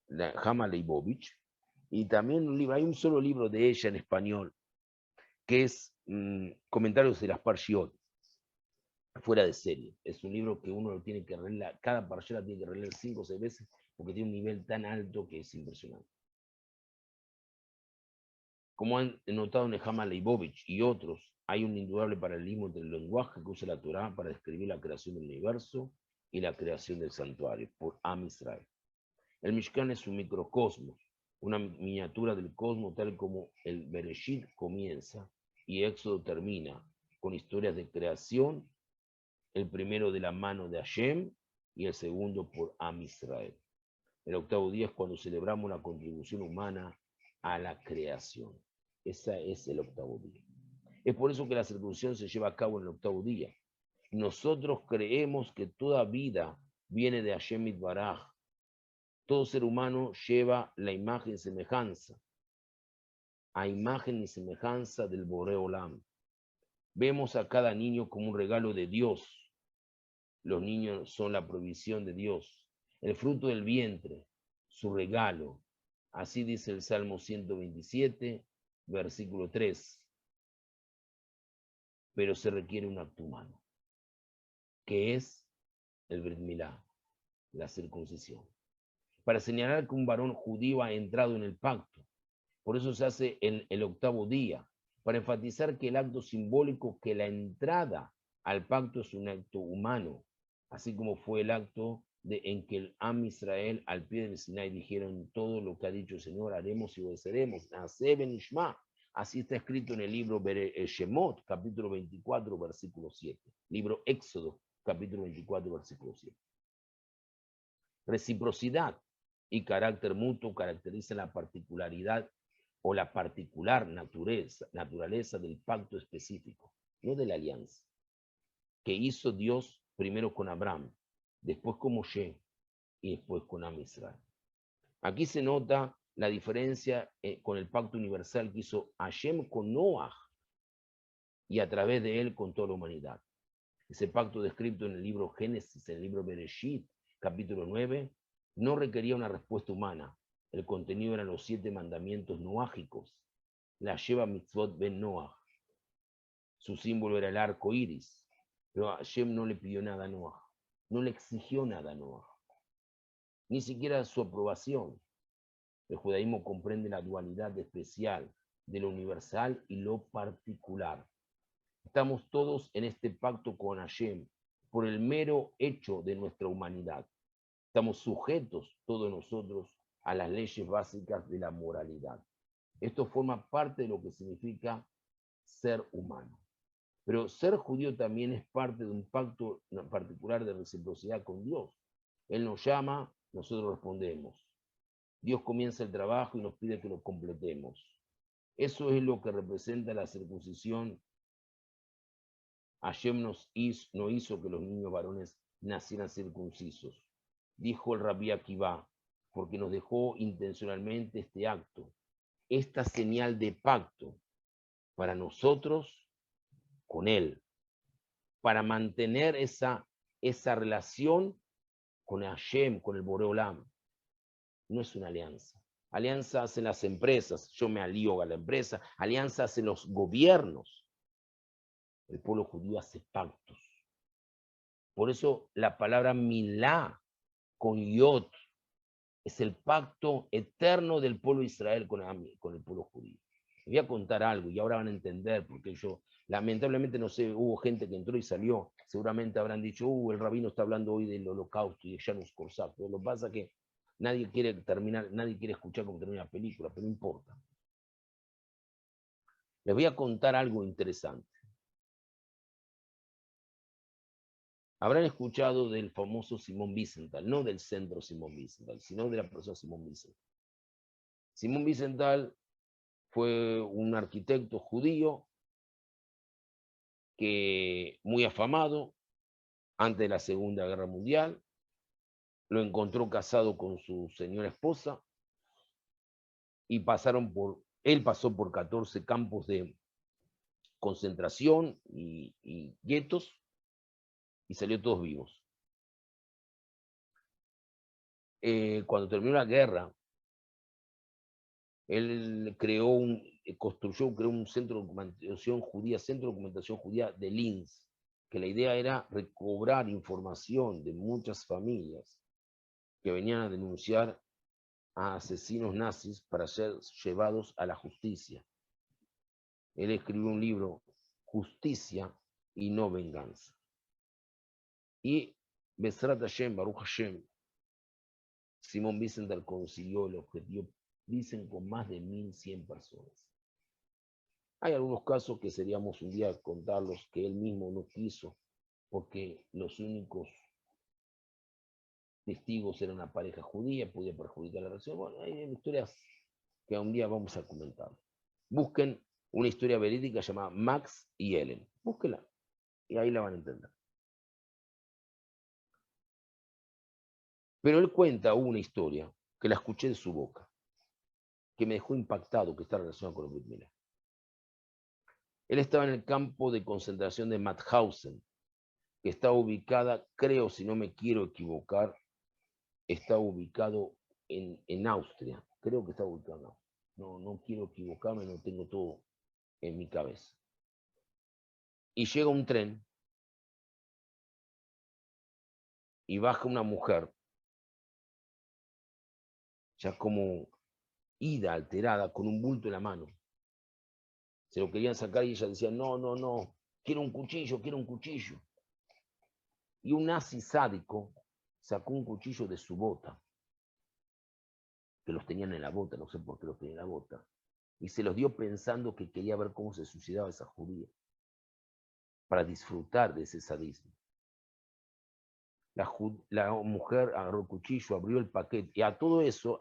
Nehama Leibovich, y también un libro, hay un solo libro de ella en español, que es Comentarios de las Parshiot. fuera de serie. Es un libro que uno lo tiene que releer, cada parashá la tiene que releer 5 o 6 veces porque tiene un nivel tan alto que es impresionante. Como han notado Nehama Leibovich y otros, hay un indudable paralelismo entre el lenguaje que usa la Torá para describir la creación del universo y la creación del santuario por Am Israel. El Mishkan es un microcosmos, una miniatura del cosmos tal como el Bereshit comienza y Éxodo termina, con historias de creación, el primero de la mano de Hashem y el segundo por Am Israel. El octavo día es cuando celebramos la contribución humana a la creación. Ese es el octavo día. Es por eso que la circuncisión se lleva a cabo en el octavo día. Nosotros creemos que toda vida viene de Hashem Itbaraj. Todo ser humano lleva la imagen y semejanza, a imagen y semejanza del Boré Olam. Vemos a cada niño como un regalo de Dios. Los niños son la provisión de Dios, el fruto del vientre, su regalo. Así dice el Salmo 127, versículo 3. Pero se requiere un acto humano, que es el Brit Milá, la circuncisión, para señalar que un varón judío ha entrado en el pacto. Por eso se hace el octavo día, para enfatizar que el acto simbólico, que la entrada al pacto es un acto humano, así como fue el acto en que el Am Israel al pie del Sinai dijeron todo lo que ha dicho el Señor, haremos y obedeceremos. Así está escrito en el libro Shemot, capítulo 24, versículo 7. Libro Éxodo, capítulo 24, versículo 7. Reciprocidad y carácter mutuo caracterizan la particularidad o la particular naturaleza del pacto específico, no de la alianza, que hizo Dios primero con Abraham, después con Moshe y después con Am Israel. Aquí se nota la diferencia con el pacto universal que hizo Hashem con Noah y a través de él con toda la humanidad. Ese pacto descrito en el libro Génesis, en el libro Bereshit, capítulo 9, no requería una respuesta humana. El contenido eran los 7 mandamientos noágicos, la Sheva Mitzvot Ben Noah. Su símbolo era el arco iris, pero Hashem no le pidió nada a Noah, no le exigió nada a Noah, ni siquiera su aprobación. El judaísmo comprende la dualidad especial de lo universal y lo particular. Estamos todos en este pacto con Hashem por el mero hecho de nuestra humanidad. Estamos sujetos, todos nosotros, a las leyes básicas de la moralidad. Esto forma parte de lo que significa ser humano. Pero ser judío también es parte de un pacto particular de reciprocidad con Dios. Él nos llama, nosotros respondemos. Dios comienza el trabajo y nos pide que lo completemos. Eso es lo que representa la circuncisión. Hashem no hizo que los niños varones nacieran circuncisos. Dijo el Rabí Akiva, porque nos dejó intencionalmente este acto, esta señal de pacto para nosotros con Él, para mantener esa relación con Hashem, con el Boré Olam. No es una alianza. Alianza hacen las empresas, yo me alío a la empresa. Alianza hacen los gobiernos. El pueblo judío hace pactos. Por eso la palabra milá con yod es el pacto eterno del pueblo de Israel con el pueblo judío. Les voy a contar algo y ahora van a entender, porque yo, lamentablemente, no sé, hubo gente que entró y salió, seguramente habrán dicho, el rabino está hablando hoy del holocausto y de Janusz Korczak, pero lo que pasa es que nadie quiere escuchar cómo termina la película, pero no importa. Les voy a contar algo interesante. Habrán escuchado del famoso Simón Wiesenthal, no del centro Simón Wiesenthal, sino de la persona Simón Wiesenthal. Simón Wiesenthal fue un arquitecto judío que muy afamado antes de la Segunda Guerra Mundial. Lo encontró casado con su señora esposa y él pasó por 14 campos de concentración y guetos y salió todos vivos. Cuando terminó la guerra, él creó un centro de documentación judía de Linz, que la idea era recobrar información de muchas familias que venían a denunciar a asesinos nazis para ser llevados a la justicia. Él escribió un libro, Justicia y no Venganza. Y Besrat Hashem, Baruch Hashem, Simón Wiesenthal consiguió el objetivo, dicen, con más de 1.100 personas. Hay algunos casos que seríamos un día contarlos que él mismo no quiso, porque los únicos testigos eran una pareja judía, podía perjudicar la relación. Bueno, hay historias que un día vamos a comentar. Busquen una historia verídica llamada Max y Ellen. Búsquenla y ahí la van a entender. Pero él cuenta una historia que la escuché de su boca, que me dejó impactado, que está relacionada con el Brit Milá. Él estaba en el campo de concentración de Mauthausen, que está ubicada, creo, si no me quiero equivocar, está ubicado en Austria. Creo que está ubicado en Austria. No quiero equivocarme, no tengo todo en mi cabeza. Y llega un tren y baja una mujer, ya como ida, alterada, con un bulto en la mano. Se lo querían sacar y ella decía, no, quiero un cuchillo, quiero un cuchillo. Y un nazi sádico sacó un cuchillo de su bota, que los tenían en la bota, no sé por qué los tenía en la bota, y se los dio pensando que quería ver cómo se suicidaba esa judía, para disfrutar de ese sadismo. La mujer agarró el cuchillo, abrió el paquete, y a todo eso,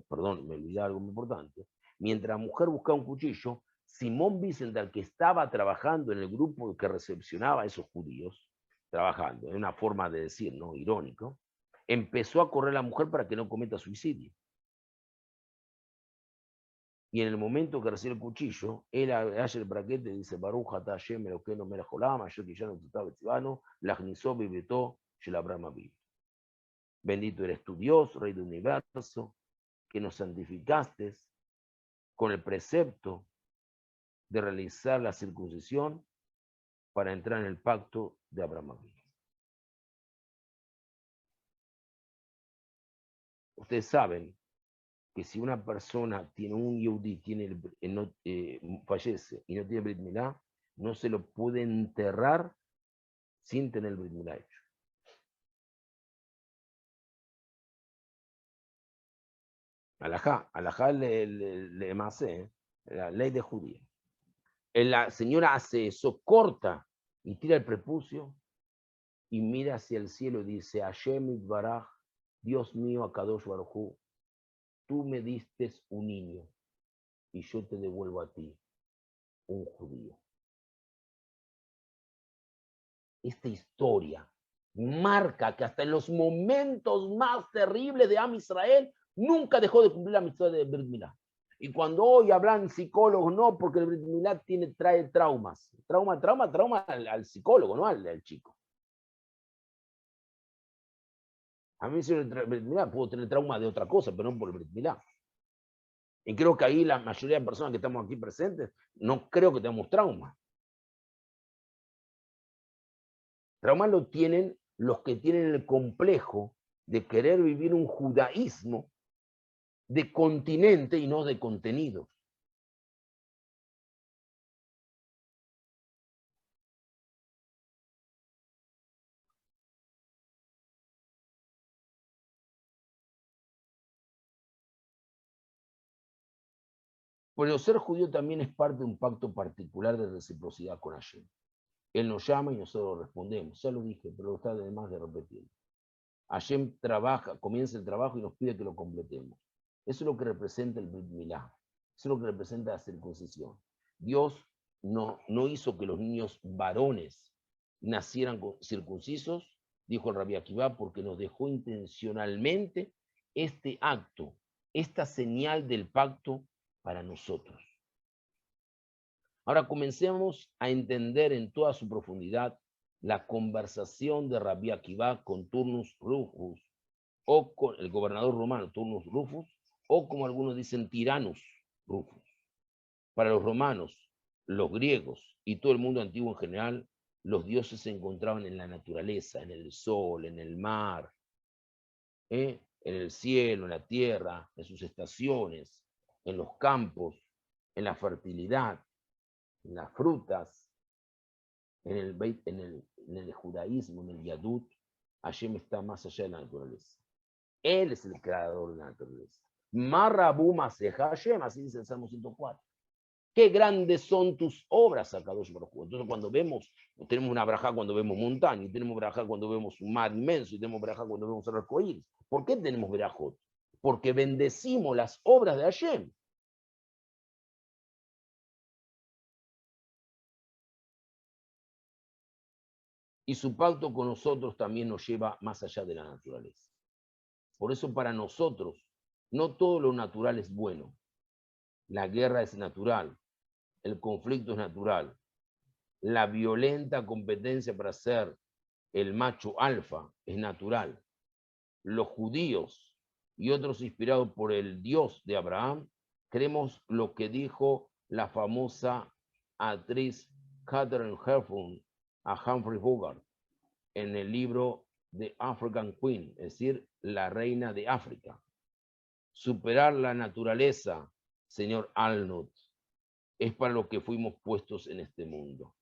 perdón, me olvidé algo muy importante, mientras la mujer buscaba un cuchillo, Simón Wiesenthal, que estaba trabajando en el grupo que recepcionaba a esos judíos, trabajando, en una forma de decir, ¿no? Irónico, empezó a correr a la mujer para que no cometa suicidio. Y en el momento que recibe el cuchillo, él hace el braquete y dice, Baruch atah Hashem Elokeinu melech haolam, asher kishanu tzutav etzivanu, lachniso bebeto shel Abraham Avinu. Bendito eres tu Dios, Rey del universo, que nos santificaste con el precepto de realizar la circuncisión para entrar en el pacto de Abraham Avinu. Ustedes saben que si una persona tiene un yehudí, fallece y no tiene Brit Milá, no se lo puede enterrar sin tener el Brit Milá hecho. Alajá le masé, la ley de judía. La señora hace eso, corta y tira el prepucio y mira hacia el cielo y dice, Hashem Itbaraj, Dios mío, Akadosh Baruj Hu, tú me diste un niño y yo te devuelvo a ti un judío. Esta historia marca que hasta en los momentos más terribles de Am Israel nunca dejó de cumplir la mitzvah de Brit Milá. Y cuando hoy hablan psicólogos, no, porque el Brit Milá trae traumas. Trauma al psicólogo, no al chico. A mí si el Brit Milá puedo tener trauma de otra cosa, pero no por el Brit Milá. Y creo que ahí la mayoría de personas que estamos aquí presentes, no creo que tengamos trauma. Trauma lo tienen los que tienen el complejo de querer vivir un judaísmo de continente y no de contenidos. Pero ser judío también es parte de un pacto particular de reciprocidad con Hashem. Él nos llama y nosotros respondemos. Ya lo dije, pero está de más de repetirlo. Hashem comienza el trabajo y nos pide que lo completemos. Eso es lo que representa el Brit Milá. Eso es lo que representa la circuncisión. Dios no hizo que los niños varones nacieran circuncisos, dijo el Rabbi Akiva, porque nos dejó intencionalmente este acto, esta señal del pacto para nosotros. Ahora comencemos a entender en toda su profundidad la conversación de Rabbi Akiva con Turnus Rufus, o con el gobernador romano Turnus Rufus, o como algunos dicen Tyrannus Rufus. Para los romanos, los griegos y todo el mundo antiguo en general, los dioses se encontraban en la naturaleza, en el sol, en el mar, en el cielo, en la tierra, en sus estaciones, en los campos, en la fertilidad, en las frutas, en el judaísmo, en el yadut. Hashem está más allá de la naturaleza. Él es el creador de la naturaleza. Marabu Maseja Hashem, así dice el Salmo 104. Qué grandes son tus obras, Akadosh Baruj Hu. Entonces, cuando vemos, tenemos una braja cuando vemos montaña, y tenemos braja cuando vemos un mar inmenso, y tenemos braja cuando vemos el arco iris. ¿Por qué tenemos brajot? Porque bendecimos las obras de Hashem. Y su pacto con nosotros también nos lleva más allá de la naturaleza. Por eso para nosotros, no todo lo natural es bueno. La guerra es natural, el conflicto es natural, la violenta competencia para ser el macho alfa es natural. Los judíos y otros inspirados por el Dios de Abraham, creemos lo que dijo la famosa actriz Katharine Hepburn a Humphrey Bogart en el libro The African Queen, es decir, la reina de África. Superar la naturaleza, señor Arnold, es para lo que fuimos puestos en este mundo.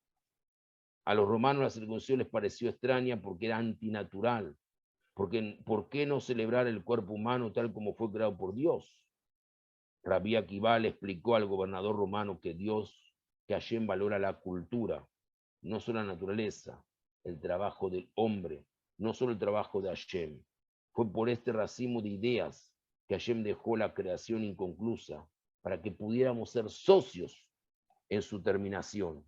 A los romanos la circuncisión les pareció extraña porque era antinatural. Porque, ¿por qué no celebrar el cuerpo humano tal como fue creado por Dios? Rabí Akiva le explicó al gobernador romano que Hashem valora la cultura, no solo la naturaleza, el trabajo del hombre, no solo el trabajo de Hashem. Fue por este racimo de ideas que Hashem dejó la creación inconclusa para que pudiéramos ser socios en su terminación.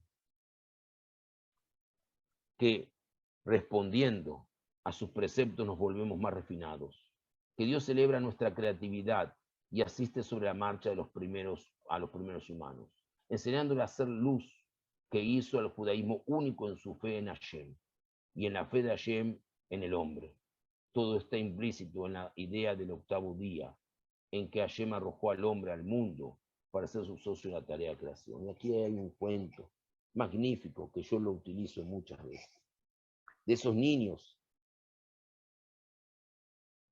Que respondiendo a sus preceptos nos volvemos más refinados. Que Dios celebra nuestra creatividad y asiste sobre la marcha a los primeros humanos, enseñándole a hacer luz que hizo al judaísmo único en su fe en Hashem y en la fe de Hashem en el hombre. Todo está implícito en la idea del octavo día, en que Hashem arrojó al hombre al mundo para ser su socio en la tarea de creación. Y aquí hay un cuento magnífico que yo lo utilizo muchas veces. De esos niños,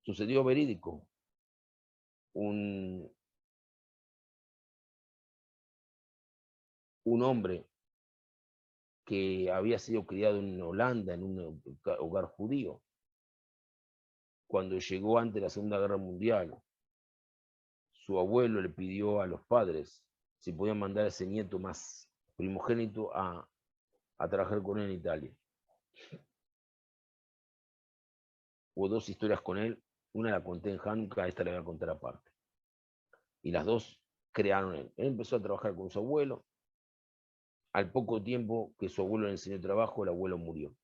sucedió verídico, un hombre que había sido criado en Holanda, en un hogar judío, cuando llegó antes de la Segunda Guerra Mundial, su abuelo le pidió a los padres si podían mandar a ese nieto más primogénito a trabajar con él en Italia. Hubo dos historias con él, una la conté en Hanukkah, esta la voy a contar aparte. Y las dos crearon él. Él empezó a trabajar con su abuelo. Al poco tiempo que su abuelo le enseñó trabajo, el abuelo murió.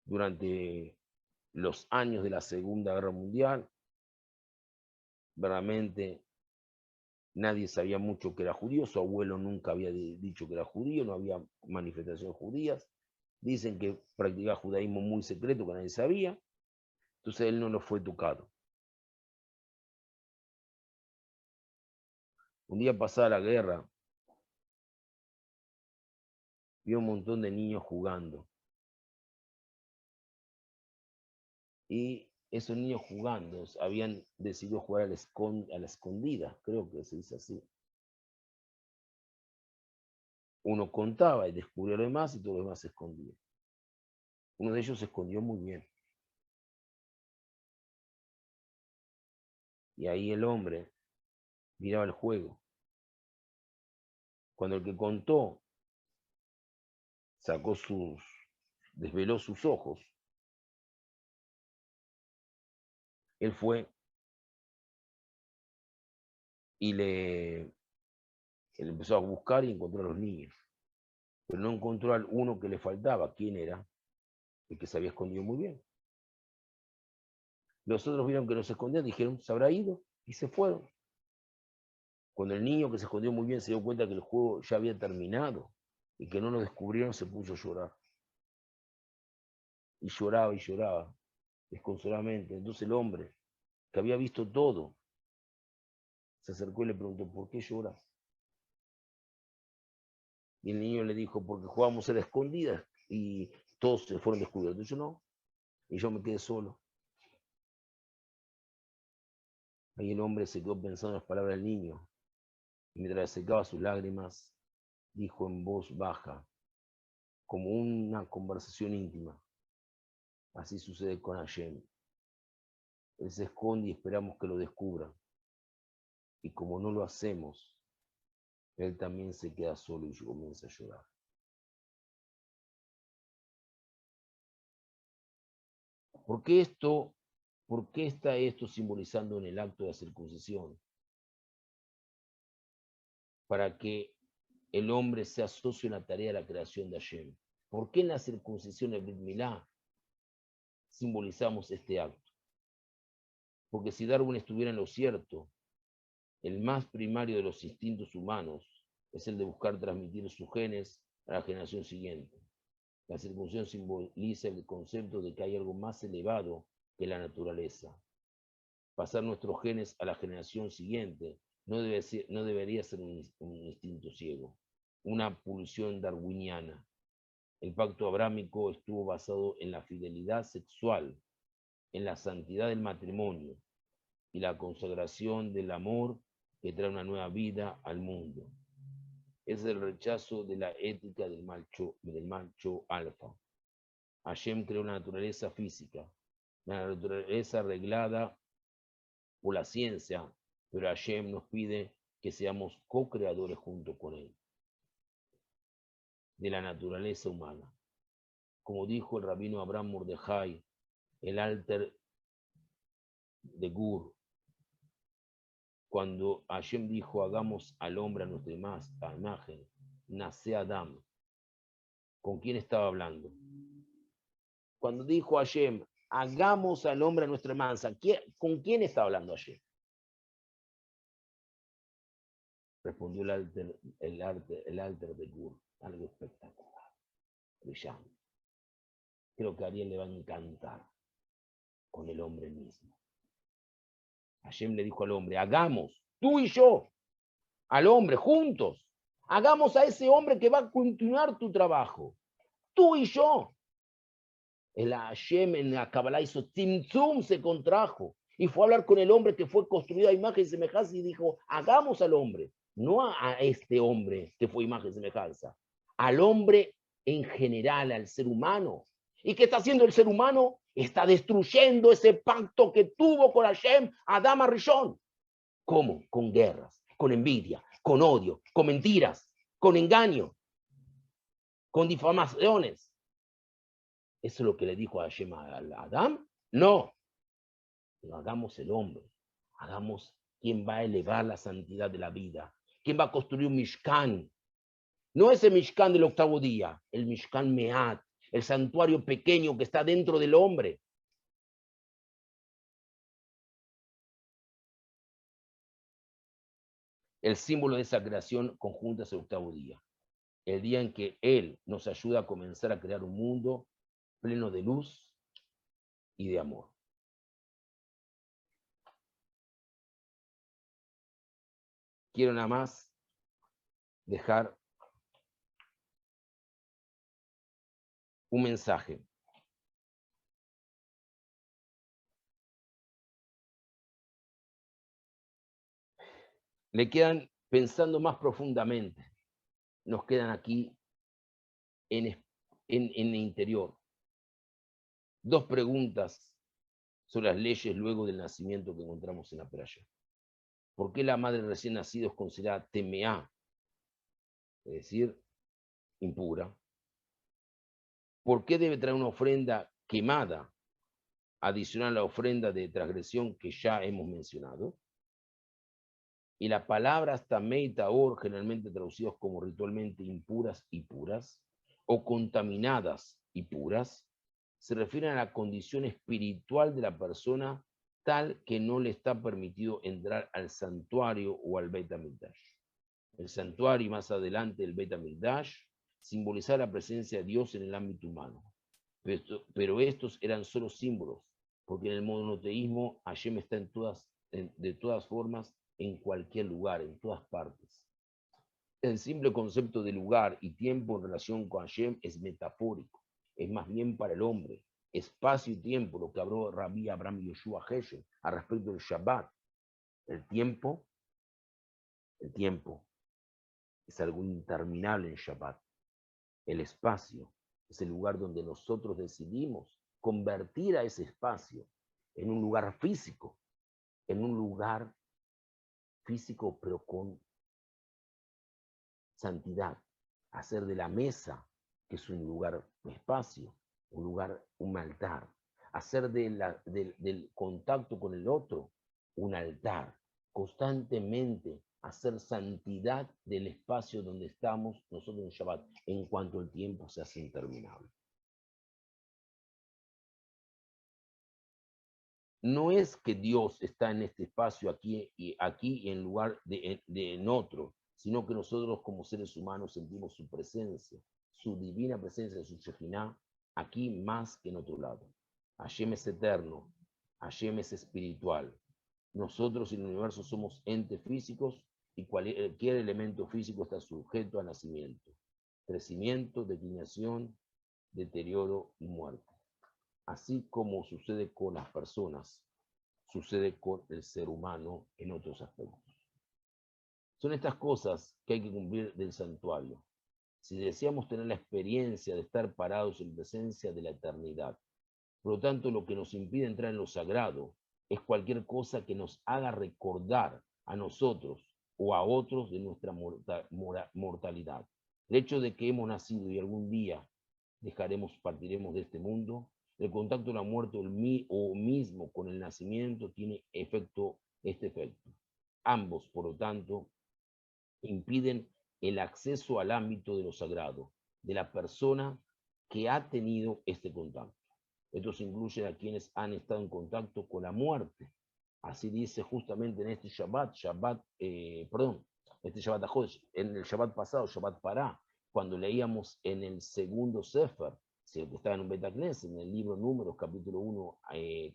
Durante los años de la Segunda Guerra Mundial, verdaderamente nadie sabía mucho que era judío, su abuelo nunca había dicho que era judío, no había manifestaciones judías, dicen que practicaba judaísmo muy secreto que nadie sabía, entonces él no lo fue tocado. Un día pasada la guerra, vio un montón de niños jugando. Y esos niños jugando habían decidido jugar a la escondida, creo que se dice así. Uno contaba y descubrió lo demás y todo lo demás se escondía. Uno de ellos se escondió muy bien. Y ahí el hombre miraba el juego. Cuando el que contó desveló sus ojos, él fue y él empezó a buscar y encontró a los niños. Pero no encontró al uno que le faltaba. ¿Quién era? El que se había escondido muy bien. Los otros vieron que no se escondían, dijeron, se habrá ido, y se fueron. Cuando el niño que se escondió muy bien se dio cuenta que el juego ya había terminado y que no lo descubrieron, se puso a llorar. Y lloraba, desconsoladamente. Entonces el hombre, que había visto todo, se acercó y le preguntó, ¿por qué lloras? Y el niño le dijo, porque jugábamos a la escondida y todos se fueron descubiertos. Yo no, y yo me quedé solo. Ahí el hombre se quedó pensando en las palabras del niño. Y mientras secaba sus lágrimas, dijo en voz baja, como una conversación íntima. Así sucede con Hashem. Él se esconde y esperamos que lo descubra. Y como no lo hacemos, él también se queda solo y comienza a llorar. ¿Por qué está esto simbolizando en el acto de la circuncisión? Para que el hombre se asocie en la tarea de la creación de Hashem. ¿Por qué en la circuncisión de Brit Milá simbolizamos este acto? Porque si Darwin estuviera en lo cierto, el más primario de los instintos humanos es el de buscar transmitir sus genes a la generación siguiente. La circuncisión simboliza el concepto de que hay algo más elevado que la naturaleza. Pasar nuestros genes a la generación siguiente no debería ser un instinto ciego, una pulsión darwiniana. El pacto abrámico estuvo basado en la fidelidad sexual, en la santidad del matrimonio y la consagración del amor que trae una nueva vida al mundo. Es el rechazo de la ética del macho alfa. Hashem creó una naturaleza física, la naturaleza arreglada por la ciencia, pero Hashem nos pide que seamos co-creadores junto con él de la naturaleza humana. Como dijo el rabino Abraham Mordejai, el alter de Gur, cuando Hashem dijo, hagamos al hombre a nuestra imagen, nace Adam. ¿Con quién estaba hablando? Cuando dijo Hashem, hagamos al hombre a nuestra imagen, ¿con quién estaba hablando Hashem? Respondió el alter de Gur, algo espectacular, brillante. Creo que a Ariel le va a encantar con el hombre mismo. Hashem le dijo al hombre, hagamos, tú y yo, al hombre, juntos, hagamos a ese hombre que va a continuar tu trabajo, tú y yo. El Hashem en la Kabbalah hizo Tzimtzum, se contrajo, y fue a hablar con el hombre que fue construido a imagen y semejanza y dijo, hagamos al hombre, no a este hombre que fue imagen y semejanza, al hombre en general, al ser humano. ¿Y qué está haciendo el ser humano? Está destruyendo ese pacto que tuvo con Hashem, Adam Rishon. ¿Cómo? Con guerras, con envidia, con odio, con mentiras, con engaño, con difamaciones. ¿Eso es lo que le dijo a Hashem a Adam? No. Pero hagamos el hombre. Hagamos quien va a elevar la santidad de la vida. Quien va a construir un Mishkan. No ese Mishkan del octavo día. El Mishkan Mehat. El santuario pequeño que está dentro del hombre. El símbolo de esa creación conjunta es el octavo día. El día en que Él nos ayuda a comenzar a crear un mundo pleno de luz y de amor. Quiero nada más dejar un mensaje. Le quedan, pensando más profundamente, nos quedan aquí en el interior. Dos preguntas sobre las leyes luego del nacimiento que encontramos en la playa. ¿Por qué la madre recién nacida es considerada temeá? Es decir, impura. ¿Por qué debe traer una ofrenda quemada adicional a la ofrenda de transgresión que ya hemos mencionado? Y las palabras tamé y taor, generalmente traducidos como ritualmente impuras y puras, o contaminadas y puras, se refieren a la condición espiritual de la persona tal que no le está permitido entrar al santuario o al Beit HaMikdash. El santuario y más adelante el Beit HaMikdash simbolizaba la presencia de Dios en el ámbito humano. Pero estos eran solo símbolos, porque en el monoteísmo Hashem está de todas formas, en cualquier lugar, en todas partes. El simple concepto de lugar y tiempo en relación con Hashem es metafórico, es más bien para el hombre. Espacio y tiempo, lo que habló Rabbi Abraham Yoshua Geshe al respecto del Shabbat. El tiempo es algo interminable en Shabbat. El espacio es el lugar donde nosotros decidimos convertir a ese espacio en un lugar físico, pero con santidad, hacer de la mesa, que es un lugar, un espacio, un lugar, un altar, hacer del contacto con el otro un altar, constantemente hacer santidad del espacio donde estamos nosotros en Shabbat, en cuanto el tiempo se hace interminable. No es que Dios está en este espacio aquí y en lugar de en otro, sino que nosotros como seres humanos sentimos su presencia, su divina presencia, su Shekinah, aquí más que en otro lado. Hashem es eterno, Hashem es espiritual. Nosotros en el universo somos entes físicos y cualquier elemento físico está sujeto a nacimiento, crecimiento, declinación, deterioro y muerte. Así como sucede con las personas, sucede con el ser humano en otros aspectos. Son estas cosas que hay que cumplir del santuario. Si deseamos tener la experiencia de estar parados en presencia de la eternidad, por lo tanto, lo que nos impide entrar en lo sagrado es cualquier cosa que nos haga recordar a nosotros o a otros de nuestra mortalidad. El hecho de que hemos nacido y algún día partiremos de este mundo, el contacto de la muerte o mismo con el nacimiento tiene este efecto. Ambos, por lo tanto, impiden el acceso al ámbito de lo sagrado de la persona que ha tenido este contacto. Estos incluyen a quienes han estado en contacto con la muerte. Así dice justamente en este Shabbat Ajodesh, en el Shabbat pasado, Shabbat Pará, cuando leíamos en el segundo Sefer, que estaba en un Betacnes, en el libro Números, capítulo 1,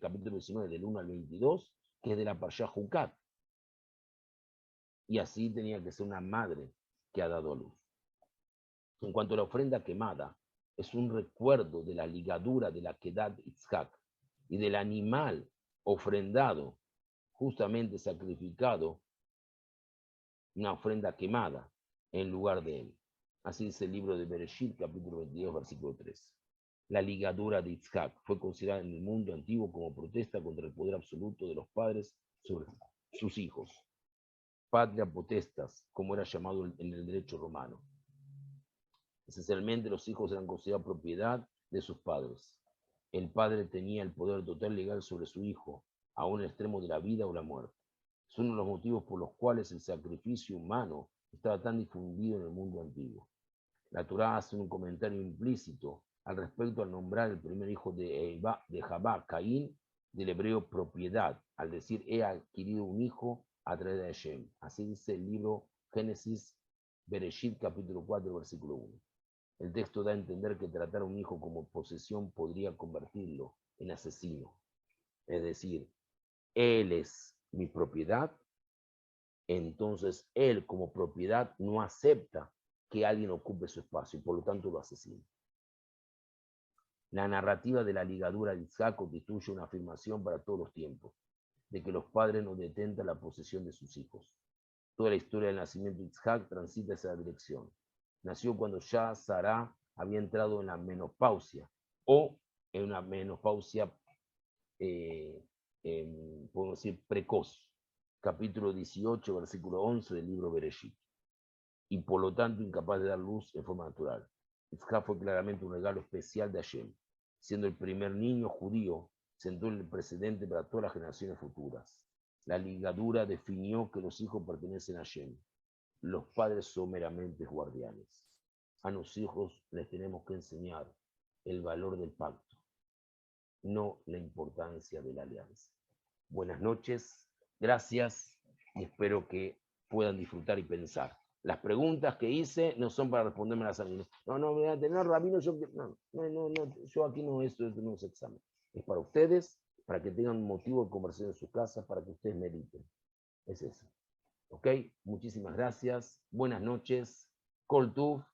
capítulo 19, del 1 al 22, que es de la Parsha Jucat. Y así tenía que ser una madre que ha dado a luz. En cuanto a la ofrenda quemada, es un recuerdo de la ligadura de la Kedat Itzhak y del animal ofrendado, justamente sacrificado, una ofrenda quemada en lugar de él. Así dice el libro de Bereshit, capítulo 22, versículo 3. La ligadura de Itzhak fue considerada en el mundo antiguo como protesta contra el poder absoluto de los padres sobre sus hijos. Patria potestas, como era llamado en el derecho romano. Esencialmente, los hijos eran considerados propiedad de sus padres. El padre tenía el poder total legal sobre su hijo, a un extremo de la vida o la muerte. Es uno de los motivos por los cuales el sacrificio humano estaba tan difundido en el mundo antiguo. La Torá hace un comentario implícito al respecto al nombrar el primer hijo de Jabá, Caín, del hebreo propiedad, al decir, he adquirido un hijo a través de Hashem. Así dice el libro Génesis, Bereshit, capítulo 4, versículo 1. El texto da a entender que tratar a un hijo como posesión podría convertirlo en asesino. Es decir, él es mi propiedad, entonces él como propiedad no acepta que alguien ocupe su espacio y por lo tanto lo asesina. La narrativa de la ligadura de Isaac constituye una afirmación para todos los tiempos, de que los padres no detentan la posesión de sus hijos. Toda la historia del nacimiento de Isaac transita esa dirección. Nació cuando ya Sarah había entrado en la menopausia, o en una menopausia, podemos decir, precoz. Capítulo 18, versículo 11 del libro Bereshit. Y por lo tanto incapaz de dar luz en forma natural. Isaac fue claramente un regalo especial de Hashem. Siendo el primer niño judío, sentó el precedente para todas las generaciones futuras. La ligadura definió que los hijos pertenecen a Hashem. Los padres son meramente guardianes. A los hijos les tenemos que enseñar el valor del pacto, no la importancia de la alianza. Buenas noches, gracias y espero que puedan disfrutar y pensar. Las preguntas que hice no son para responderme a las amigas. No, rabino, yo aquí no, esto no es examen. Es para ustedes, para que tengan un motivo de conversación en sus casas, para que ustedes mediten. Es eso. ¿Ok? Muchísimas gracias. Buenas noches. Kol Tuv.